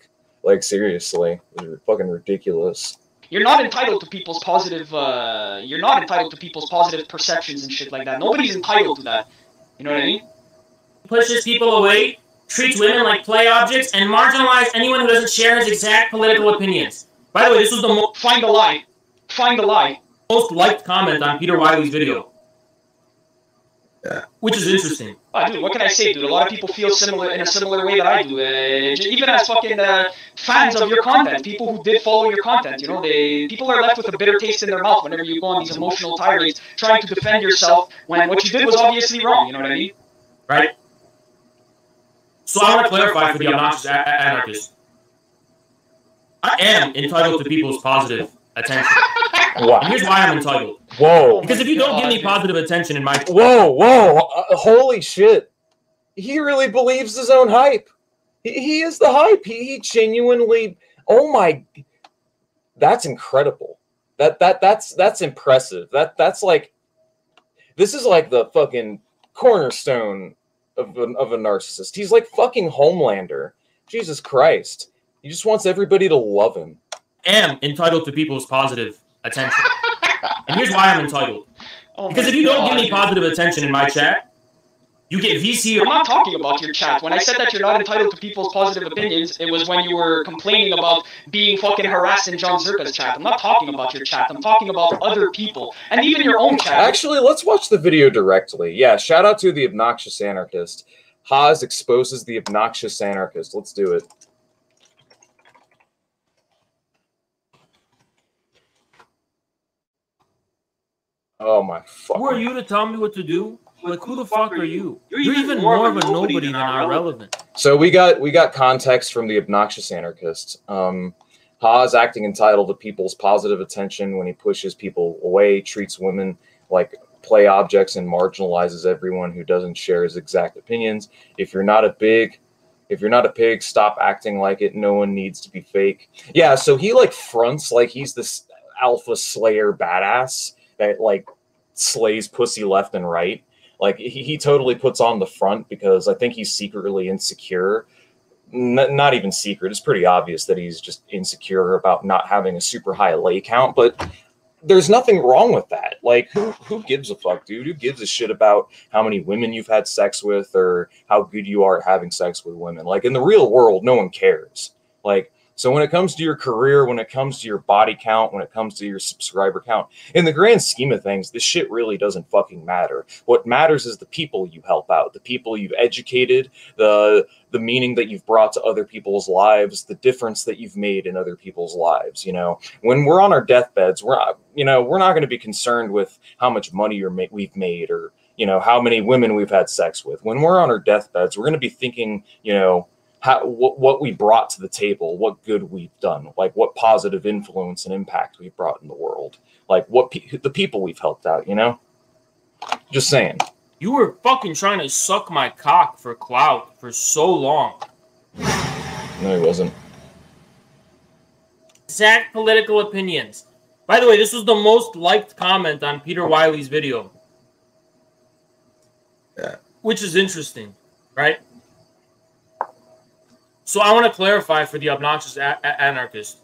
Seriously, it's fucking ridiculous. You're not entitled to people's positive. You're not entitled to people's positive perceptions and shit like that. Nobody's entitled to that. You know what I mean? Pushes people away, treats women like play objects, and marginalizes anyone who doesn't share his exact political opinions. By the way, this was the most... Find the lie. Find the lie. Most liked comment on Peter Wiley's video. Yeah. Which is interesting. Dude, what can I say, dude? A lot of people feel in a similar way that I do. Even as fucking fans of your content, people who did follow your content, people are left with a bitter taste in their mouth whenever you go on these emotional tirades trying to defend yourself when what you did was obviously wrong. You know what I mean? Right. So I want to clarify for the obnoxious anarchist. I am entitled to people's positive attention. Wow. And here's why I'm entitled. Whoa. Because if you don't give me positive attention in my... Whoa. Holy shit. He really believes his own hype. He is the hype. He genuinely... Oh my... That's incredible. That's impressive. That's like... This is like the fucking cornerstone of a narcissist. He's like fucking Homelander. Jesus Christ. He just wants everybody to love him. am entitled to people's positive attention. And here's why I'm entitled. Because if you don't give me positive attention in my chat, you get VC. I'm not talking about your chat. When I said that you're not entitled to people's positive opinions, it was when you were complaining about being fucking harassed in John Zerka's chat. I'm not talking about your chat. I'm talking about other people. And even your own chat. Actually, let's watch the video directly. Yeah, shout out to the obnoxious anarchist. Haas exposes the obnoxious anarchist. Let's do it. Oh my fuck. Who are you to tell me what to do? Like, who the fuck are you? You're even more of a nobody than irrelevant. So we got context from the obnoxious anarchist. Haas acting entitled to people's positive attention when he pushes people away, treats women like play objects, and marginalizes everyone who doesn't share his exact opinions. If you're not a pig, stop acting like it. No one needs to be fake. Yeah, so he like fronts like he's this alpha slayer badass that like slays pussy left and right. Like he totally puts on the front because I think he's secretly insecure. Not even secret. It's pretty obvious that he's just insecure about not having a super high lay count, but there's nothing wrong with that. Like, who gives a fuck, dude? Who gives a shit about how many women you've had sex with or how good you are at having sex with women? Like, in the real world, no one cares. Like, so when it comes to your career, when it comes to your body count, when it comes to your subscriber count, in the grand scheme of things, this shit really doesn't fucking matter. What matters is the people you help out, the people you've educated, the meaning that you've brought to other people's lives, the difference that you've made in other people's lives. You know, when we're on our deathbeds, we're not going to be concerned with how much money we've made or, you know, how many women we've had sex with. When we're on our deathbeds, we're going to be thinking, you know, what we brought to the table, what good we've done, like what positive influence and impact we've brought in the world, like what the people we've helped out, you know? Just saying. You were fucking trying to suck my cock for clout for so long. No, he wasn't. Exact political opinions. By the way, this was the most liked comment on Peter Wiley's video. Yeah. Which is interesting, right? So I want to clarify for the obnoxious anarchist.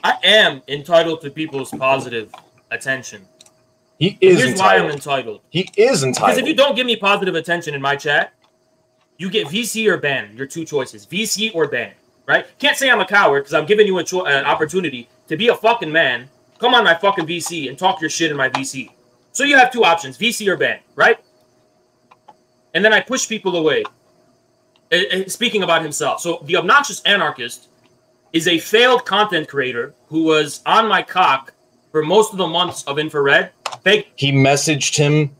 I am entitled to people's positive attention. He is Here's entitled. why I'm entitled. He is entitled. Because if you don't give me positive attention in my chat, you get VC or ban. Your two choices, VC or ban, right? Can't say I'm a coward because I'm giving you an opportunity to be a fucking man, come on my fucking VC and talk your shit in my VC. So you have two options, VC or ban, right? And then I push people away. Speaking about himself. So the obnoxious anarchist is a failed content creator who was on my cock for most of the months of infrared. He messaged him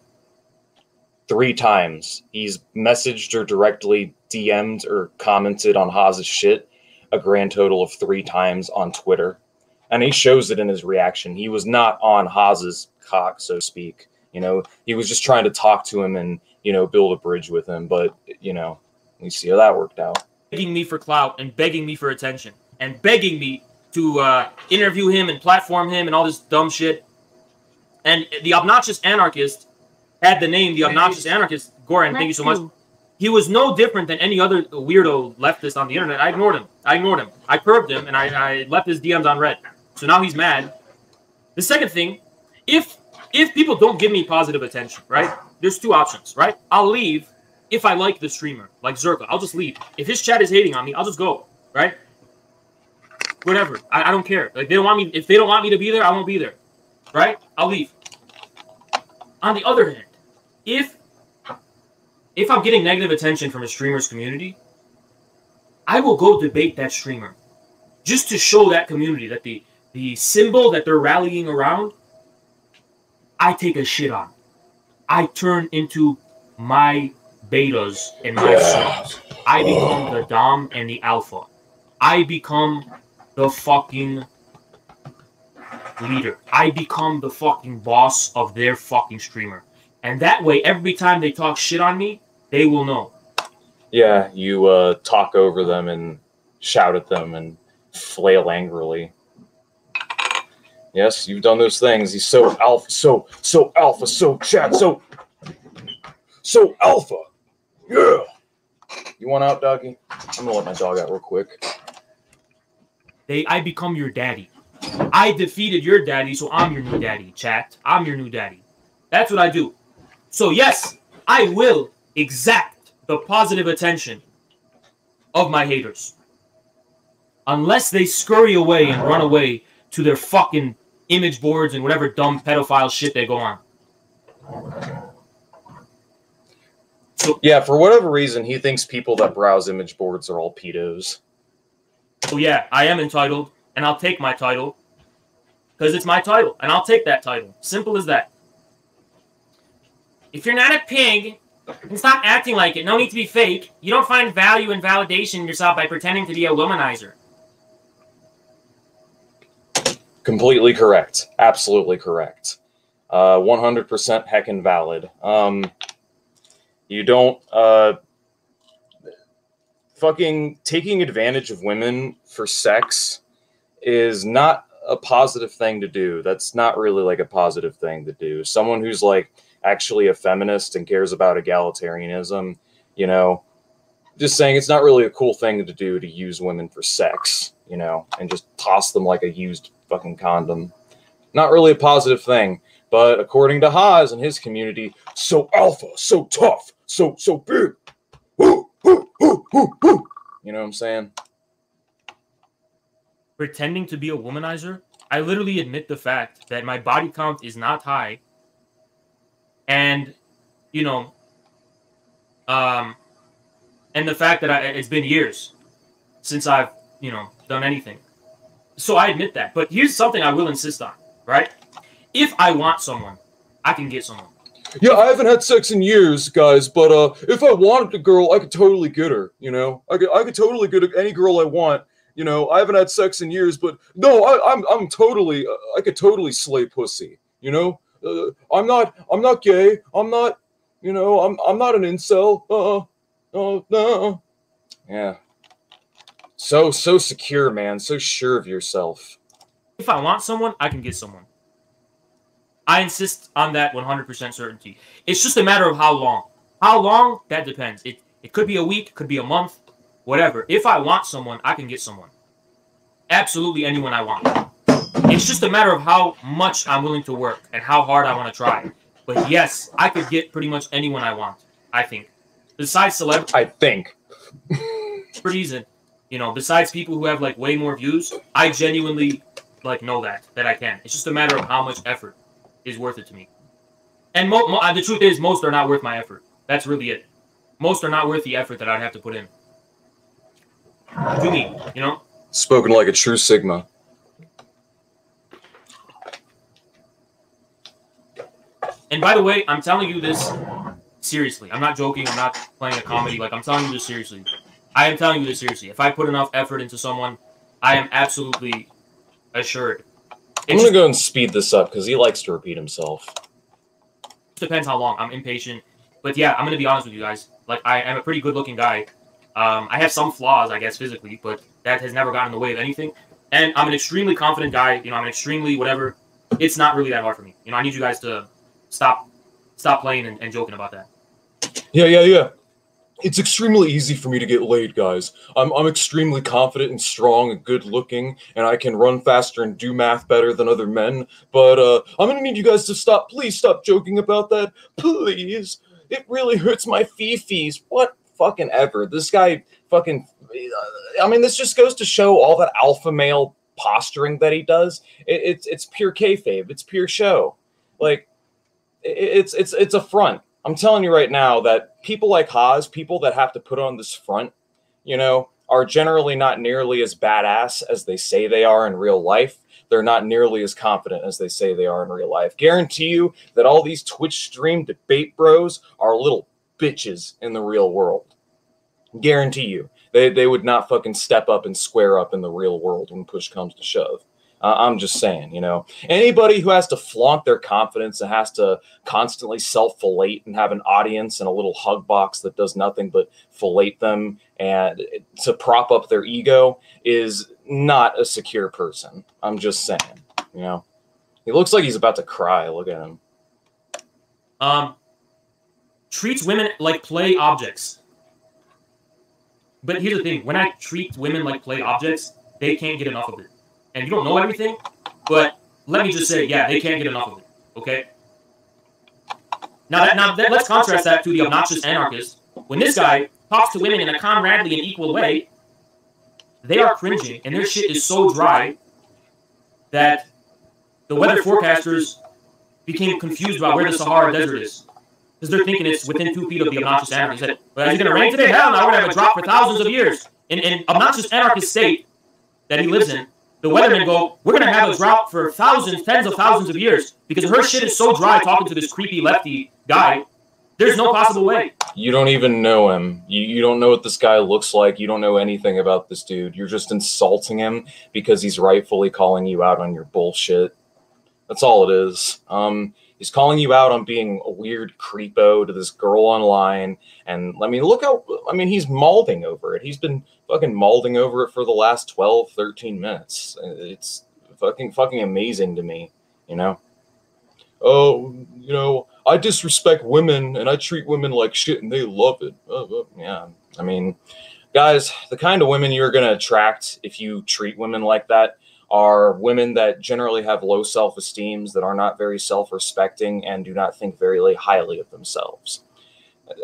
3 times. He's messaged or directly DM'd or commented on Haas's shit a grand total of 3 times on Twitter. And he shows it in his reaction. He was not on Haas's cock, so to speak. You know, he was just trying to talk to him and, you know, build a bridge with him. But, you know, we see how that worked out. Begging me for clout and begging me for attention and begging me to interview him and platform him and all this dumb shit. And the obnoxious anarchist had the name the obnoxious anarchist. Goran, thank you so much. He was no different than any other weirdo leftist on the internet. I ignored him. I perved him and I left his DMs on red. So now he's mad. The second thing, if people don't give me positive attention, right? There's 2 options, right? I'll leave. If I like the streamer, like Zerka, I'll just leave. If his chat is hating on me, I'll just go, right? Whatever. I don't care. Like, they don't want me. If they don't want me to be there, I won't be there, right? I'll leave. On the other hand, if I'm getting negative attention from a streamer's community, I will go debate that streamer just to show that community that the symbol that they're rallying around, I take a shit on. I turn into my betas and my subs. I become the dom and the alpha. I become the fucking leader. I become the fucking boss of their fucking streamer. And that way, every time they talk shit on me, they will know. Yeah, you talk over them and shout at them and flail angrily. Yes, you've done those things. He's so alpha, so alpha, so chat, so alpha. Yeah. You want out, doggy? I'm gonna let my dog out real quick. I become your daddy. I defeated your daddy, so I'm your new daddy, chat. I'm your new daddy. That's what I do. So yes, I will exact the positive attention of my haters. Unless they scurry away and run away to their fucking image boards and whatever dumb pedophile shit they go on. So, yeah, for whatever reason, he thinks people that browse image boards are all pedos. So yeah, I am entitled, and I'll take my title. Because it's my title, and I'll take that title. Simple as that. If you're not a pig, then stop acting like it. No need to be fake. You don't find value and validation in yourself by pretending to be a womanizer. Completely correct. Absolutely correct. 100% heckin' valid. You don't... fucking taking advantage of women for sex is not a positive thing to do. That's not really like a positive thing to do. Someone who's like actually a feminist and cares about egalitarianism, you know, just saying it's not really a cool thing to do to use women for sex, you know, and just toss them like a used fucking condom. Not really a positive thing, but according to Haas and his community, so alpha, so tough, so big. Woo, woo, woo, woo, woo. You know what I'm saying? Pretending to be a womanizer, I literally admit the fact that my body count is not high. And, you know, and the fact that it's been years since I've, you know, done anything. So I admit that. But here's something I will insist on, right? If I want someone, I can get someone. Yeah, I haven't had sex in years, guys, but if I wanted a girl, I could totally get her, you know? I could totally get any girl I want. You know, I haven't had sex in years, but no, I'm totally, I could totally slay pussy. You know, I'm not gay. I'm not, you know, I'm not an incel. No. Yeah. So secure, man. So sure of yourself. If I want someone, I can get someone. I insist on that 100% certainty. It's just a matter of how long. How long? That depends. It could be a week, could be a month. Whatever. If I want someone, I can get someone. Absolutely anyone I want. It's just a matter of how much I'm willing to work and how hard I want to try. But yes, I could get pretty much anyone I want, I think. Besides celebrities. I think. You know, besides people who have, like, way more views, I genuinely, like, know that I can. It's just a matter of how much effort is worth it to me. And the truth is, most are not worth my effort. That's really it. Most are not worth the effort that I'd have to put in. To me, you know? Spoken like a true Sigma. And by the way, I'm telling you this seriously. I'm not joking. I'm not playing a comedy. Like, I'm telling you this seriously. I am telling you this seriously. If I put enough effort into someone, I am absolutely assured. I'm going to go and speed this up because he likes to repeat himself. Depends how long. I'm impatient. But yeah, I'm going to be honest with you guys. Like, I am a pretty good-looking guy. I have some flaws, I guess, physically, but that has never gotten in the way of anything. And I'm an extremely confident guy. You know, I'm an extremely whatever. It's not really that hard for me. You know, I need you guys to stop playing and joking about that. Yeah. It's extremely easy for me to get laid, guys. I'm extremely confident and strong and good-looking, and I can run faster and do math better than other men. But I'm going to need you guys to stop. Please stop joking about that. Please. It really hurts my fifis. What? Fucking ever. This guy fucking, I mean, this just goes to show all that alpha male posturing that he does. It's pure kayfabe. It's pure show. Like, it's a front. I'm telling you right now that people like Haas, people that have to put on this front, you know, are generally not nearly as badass as they say they are in real life. They're not nearly as confident as they say they are in real life. Guarantee you that all these Twitch stream debate bros are little bitches in the real world. Guarantee you. They would not fucking step up and square up in the real world when push comes to shove. I'm just saying, you know. Anybody who has to flaunt their confidence and has to constantly self-fillet and have an audience and a little hug box that does nothing but fillet them and to prop up their ego is not a secure person. I'm just saying, you know. He looks like he's about to cry. Look at him. Treats women like play objects. But here's the thing. When I treat women like play objects, they can't get enough of it. And you don't know everything, but let me just say, yeah, they can't get enough of it. Okay. Now let's contrast that to the obnoxious anarchist. When this guy talks to women in a comradely and equal way, they are cringing, and their shit is so dry that the weather forecasters became confused about where the Sahara Desert is. Because they're thinking it's within 2 feet of the obnoxious anarchist. They said, well, is it going to rain today? Hell no, we're going to have a drought for thousands of years. In obnoxious anarchist state that he lives in, the weathermen go, we're going to have a drought for thousands, tens of thousands of years. Because her shit is so dry talking to this creepy lefty guy. There's no possible way. You don't even know him. You don't know what this guy looks like. You don't know anything about this dude. You're just insulting him because he's rightfully calling you out on your bullshit. That's all it is. He's calling you out on being a weird creepo to this girl online. And, I mean, look how, I mean, he's malding over it. He's been fucking malding over it for the last 12, 13 minutes. It's fucking amazing to me, you know? Oh, you know, I disrespect women and I treat women like shit and they love it. Yeah, I mean, guys, the kind of women you're going to attract if you treat women like that are women that generally have low self-esteems, that are not very self-respecting, and do not think very highly of themselves.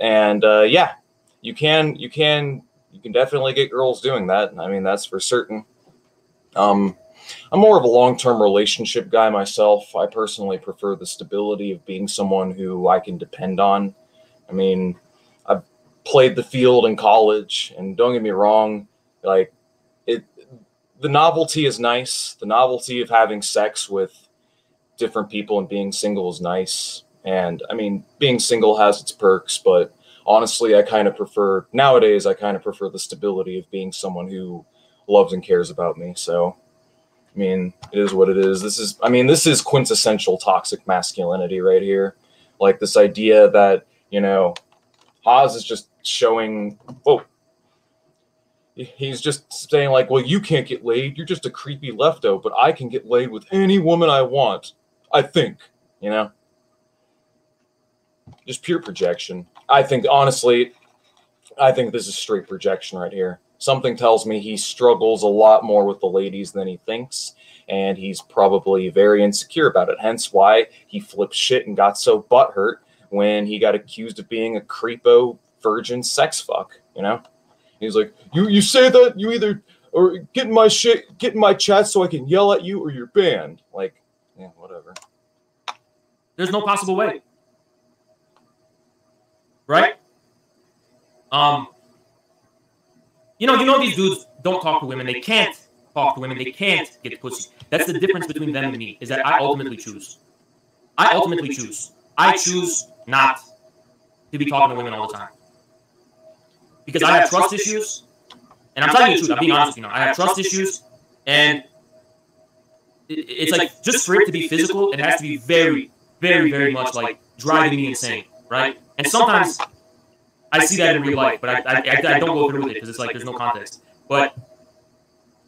And yeah, you can definitely get girls doing that. I mean, that's for certain. I'm more of a long-term relationship guy myself. I personally prefer the stability of being someone who I can depend on. I mean, I've played the field in college, and don't get me wrong, like, the novelty is nice. The novelty of having sex with different people and being single is nice. And, I mean, being single has its perks, but honestly, nowadays, I kind of prefer the stability of being someone who loves and cares about me. So, I mean, it is what it is. This is quintessential toxic masculinity right here. Like, this idea that, you know, Haas is just showing, he's just saying, like, well, you can't get laid. You're just a creepy lefto, but I can get laid with any woman I want. I think, you know? Just pure projection. Honestly, I think this is straight projection right here. Something tells me he struggles a lot more with the ladies than he thinks, and he's probably very insecure about it. Hence why he flipped shit and got so butthurt when he got accused of being a creepo virgin sex fuck, you know? He's like, you say that, you either or get in my chat so I can yell at you, or you're banned. Like, yeah, whatever. There's no possible way. Right? You know these dudes don't talk to women. They can't talk to women. They can't get pussy. That's the difference between them and me, is that I ultimately choose. I choose not to be talking to women all the time. Because I have trust issues, and I'm telling you the truth, I'm being honest with you now. I have trust issues, and it's like, just for it to be physical, it has to be very, very, very much like driving me insane, right? And sometimes I see that in real life, but I don't go through with it because it's like there's no context. But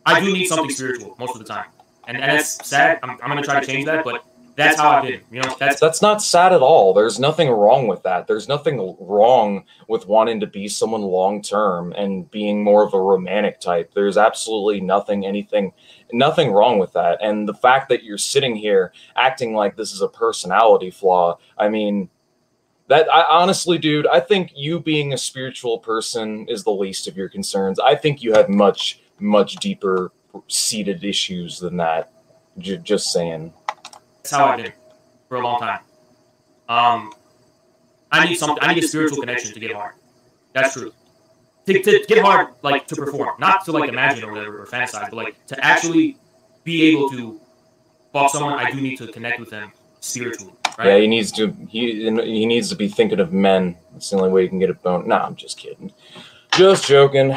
I do need something spiritual most of the time, and that's sad. I'm gonna try to change that, but that's how I've been. You know, that's not sad at all. There's nothing wrong with that. There's nothing wrong with wanting to be someone long term and being more of a romantic type. There's absolutely nothing wrong with that. And the fact that you're sitting here acting like this is a personality flaw, I mean, honestly, dude, I think you being a spiritual person is the least of your concerns. I think you have much, much deeper seated issues than that. Just saying. That's how I've been for a long time. I need a spiritual connection to get hard. That's true. To get hard, like, to perform, not to, like, imagine or whatever or fantasize, but like to actually be able to fuck someone. I do need to connect with them spiritually. Right? Yeah, he needs to be thinking of men. That's the only way you can get a bone. Nah, I'm just kidding. Just joking.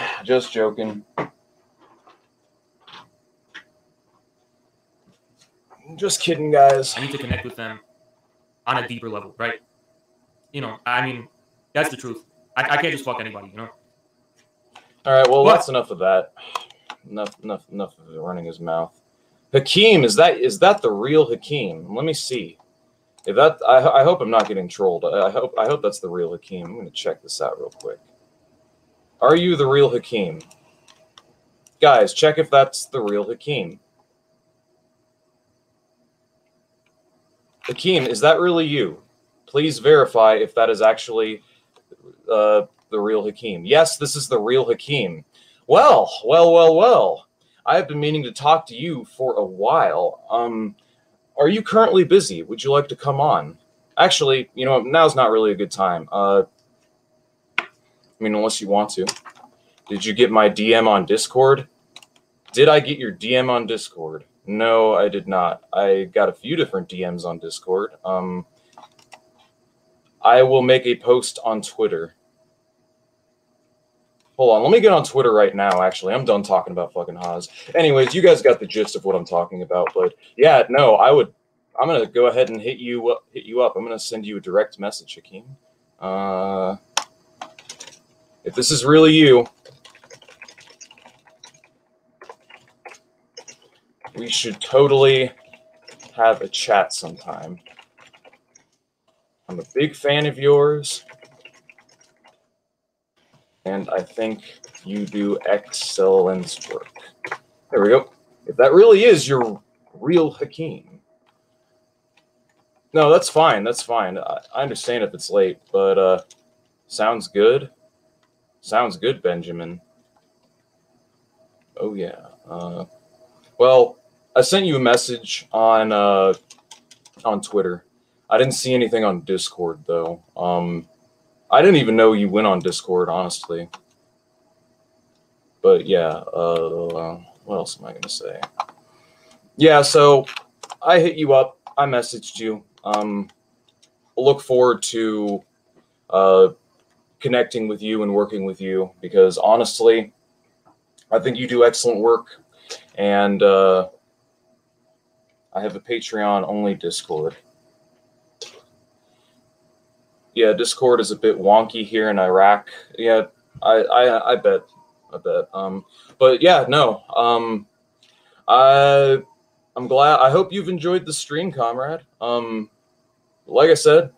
Just kidding, guys. I need to connect with them on a deeper level, right? You know, I mean, that's the truth. I can't just fuck anybody, you know? All right, well, that's enough of that. Enough of it running his mouth. Hakeem, is that the real Hakeem? Let me see. If that, I hope I'm not getting trolled. I hope that's the real Hakeem. I'm going to check this out real quick. Are you the real Hakeem? Guys, check if that's the real Hakeem. Hakeem, is that really you? Please verify if that is actually the real Hakeem. Yes, this is the real Hakeem. Well. I have been meaning to talk to you for a while. Are you currently busy? Would you like to come on? Actually, you know, now's not really a good time. I mean, unless you want to. Did you get my DM on Discord? Did I get your DM on Discord? No, I did not. I got a few different DMs on Discord. I will make a post on Twitter. Hold on, let me get on Twitter right now, actually. I'm done talking about fucking Haas. Anyways, you guys got the gist of what I'm talking about, but yeah, no, I'm gonna go ahead and hit you up. I'm gonna send you a direct message, Hakeem. If this is really you, we should totally have a chat sometime. I'm a big fan of yours, and I think you do excellent work. There we go. If that really is your real Hakeem. No, that's fine. That's fine. I understand if it's late, but sounds good. Sounds good, Benjamin. Oh, yeah. Well, I sent you a message on Twitter. I didn't see anything on Discord, though. I didn't even know you went on Discord, honestly. But yeah, what else am I going to say? Yeah, so I hit you up. I messaged you. Look forward to connecting with you and working with you because, honestly, I think you do excellent work. And I have a Patreon-only Discord. Yeah, Discord is a bit wonky here in Iraq. Yeah, I bet. But yeah, no. I'm glad. I hope you've enjoyed the stream, comrade. Like I said,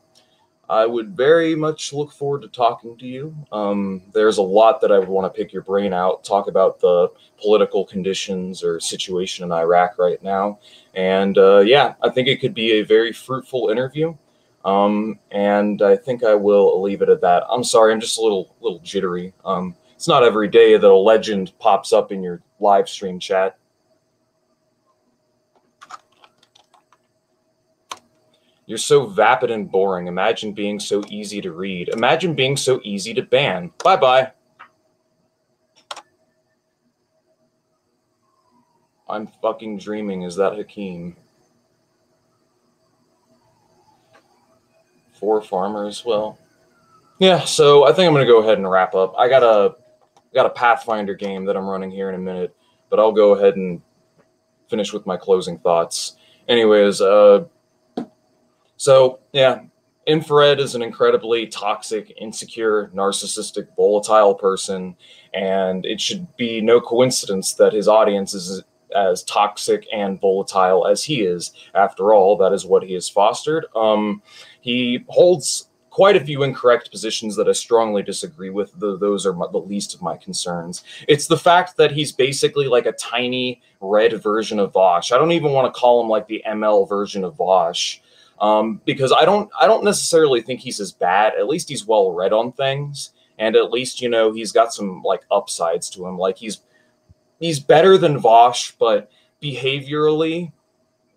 I would very much look forward to talking to you. There's a lot that I would want to pick your brain out, talk about the political conditions or situation in Iraq right now. And yeah, I think it could be a very fruitful interview. And I think I will leave it at that. I'm sorry, I'm just a little jittery. It's not every day that a legend pops up in your live stream chat. You're so vapid and boring. Imagine being so easy to read. Imagine being so easy to ban. Bye-bye. I'm fucking dreaming. Is that Hakeem? 4 farmers. Well, yeah, so I think I'm going to go ahead and wrap up. I got a Pathfinder game that I'm running here in a minute, but I'll go ahead and finish with my closing thoughts. Anyways, so, yeah, Infrared is an incredibly toxic, insecure, narcissistic, volatile person, and it should be no coincidence that his audience is as toxic and volatile as he is. After all, that is what he has fostered. He holds quite a few incorrect positions that I strongly disagree with. Those are the least of my concerns. It's the fact that he's basically like a tiny red version of Vosh. I don't even want to call him like the ML version of Vosh. Because I don't necessarily think he's as bad. At least he's well read on things, and at least, you know, he's got some like upsides to him. Like he's better than Vosh, but behaviorally,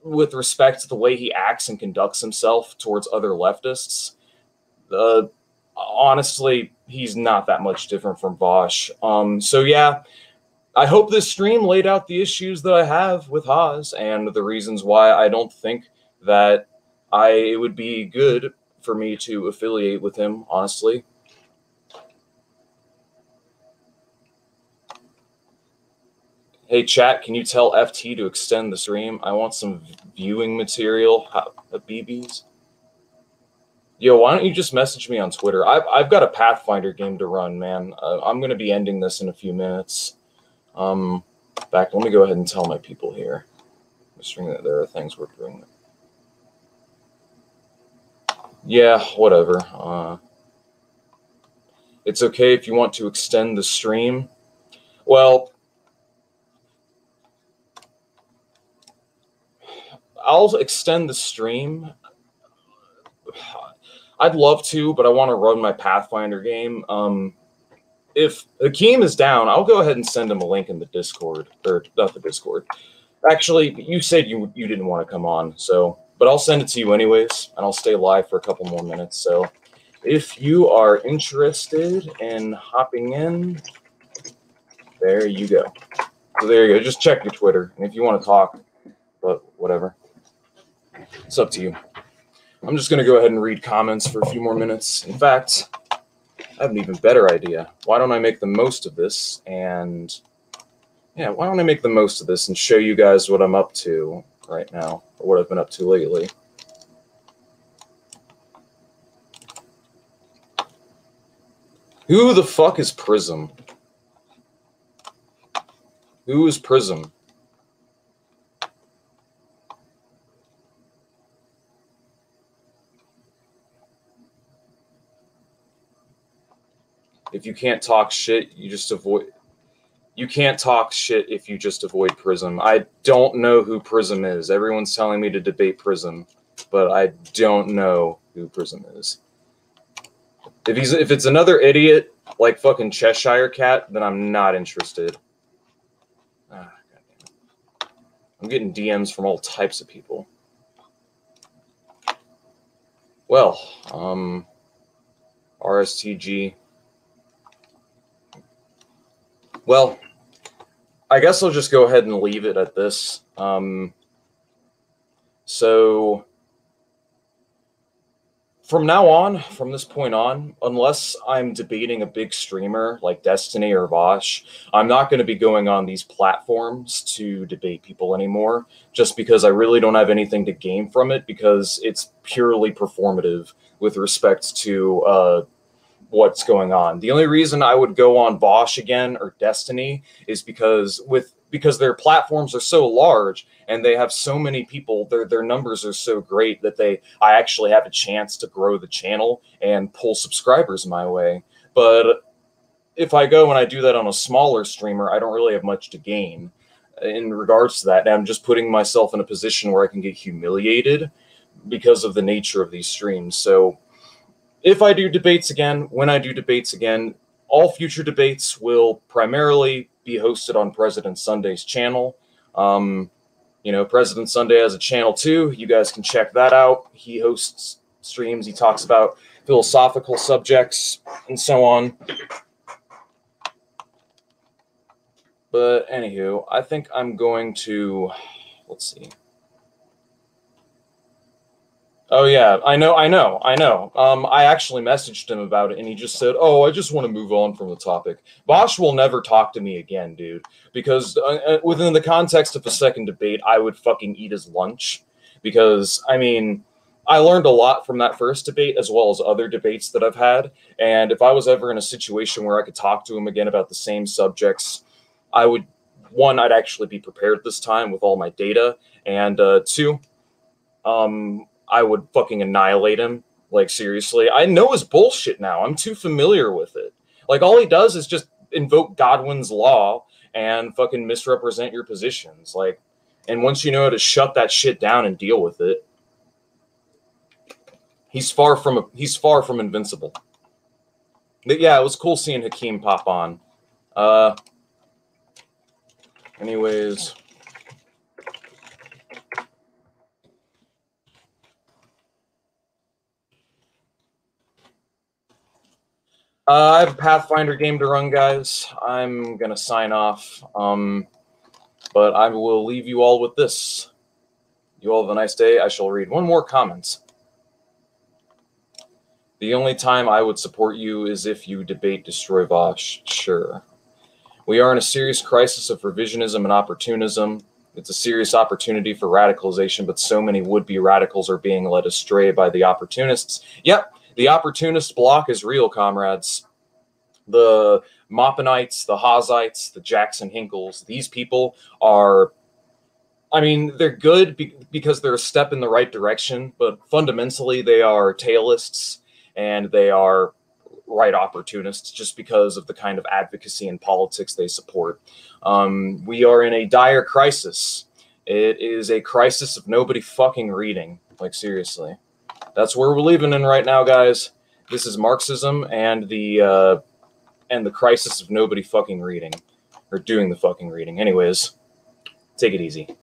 with respect to the way he acts and conducts himself towards other leftists, honestly, he's not that much different from Vosh. So yeah, I hope this stream laid out the issues that I have with Haas and the reasons why I don't think that it would be good for me to affiliate with him, honestly. Hey, chat, can you tell FT to extend the stream? I want some viewing material. BBs? Yo, why don't you just message me on Twitter? I've got a Pathfinder game to run, man. I'm going to be ending this in a few minutes. Let me go ahead and tell my people here. That there are things we're doing. Yeah, whatever. It's okay if you want to extend the stream. Well, I'll extend the stream. I'd love to, but I want to run my Pathfinder game. If Hakeem is down, I'll go ahead and send him a link in the Discord, or not the Discord. Actually, you said you didn't want to come on, so, but I'll send it to you anyways, and I'll stay live for a couple more minutes. So, if you are interested in hopping in, there you go. So there you go. Just check your Twitter, and if you want to talk, but whatever, it's up to you. I'm just going to go ahead and read comments for a few more minutes. In fact, I have an even better idea. Why don't I make the most of this? And yeah, why don't I make the most of this and show you guys what I'm up to right now, or what I've been up to lately. Who the fuck is Prism? Who is Prism? If you can't talk shit, you just avoid. You can't talk shit if you just avoid Prism. I don't know who Prism is. Everyone's telling me to debate Prism, but I don't know who Prism is. If it's another idiot like fucking Cheshire Cat, then I'm not interested. Ah, goddamn. I'm getting DMs from all types of people. Well, RSTG. Well, I guess I'll just go ahead and leave it at this. So from now on, from this point on, unless I'm debating a big streamer like Destiny or Vosh, I'm not going to be going on these platforms to debate people anymore, just because I really don't have anything to gain from it, because it's purely performative with respect to what's going on. The only reason I would go on Vosh again or Destiny is because their platforms are so large and they have so many people, their numbers are so great that I actually have a chance to grow the channel and pull subscribers my way. But if I go and I do that on a smaller streamer, I don't really have much to gain in regards to that. And I'm just putting myself in a position where I can get humiliated because of the nature of these streams. So if I do debates again, when I do debates again, all future debates will primarily be hosted on President Sunday's channel. You know, President Sunday has a channel too. You guys can check that out. He hosts streams. He talks about philosophical subjects and so on. But anywho, I think I'm going to, let's see. Oh yeah, I know. I actually messaged him about it, and he just said, "Oh, I just want to move on from the topic." Bosch will never talk to me again, dude, because within the context of a second debate, I would fucking eat his lunch, because I mean, I learned a lot from that first debate as well as other debates that I've had, and if I was ever in a situation where I could talk to him again about the same subjects, I would, one, I'd actually be prepared this time with all my data, and two, I would fucking annihilate him. Like, seriously. I know his bullshit now. I'm too familiar with it. Like, all he does is just invoke Godwin's law and fucking misrepresent your positions. Like, and once you know how to shut that shit down and deal with it, he's far from invincible. But yeah, it was cool seeing Hakeem pop on. Anyways... I have a Pathfinder game to run, guys. I'm going to sign off, but I will leave you all with this. You all have a nice day. I shall read one more comment. The only time I would support you is if you debate Destroy Vosh. Sure. We are in a serious crisis of revisionism and opportunism. It's a serious opportunity for radicalization, but so many would-be radicals are being led astray by the opportunists. Yep. The opportunist block is real, comrades. The Maupinites, the Hazites, the Jackson Hinkles, these people are, I mean, they're good because they're a step in the right direction, but fundamentally they are tailists and they are right opportunists just because of the kind of advocacy and politics they support. We are in a dire crisis It is a crisis of nobody fucking reading. Like, seriously. That's where we're living in right now, guys. This is Marxism and the crisis of nobody fucking reading. Or doing the fucking reading. Anyways, take it easy.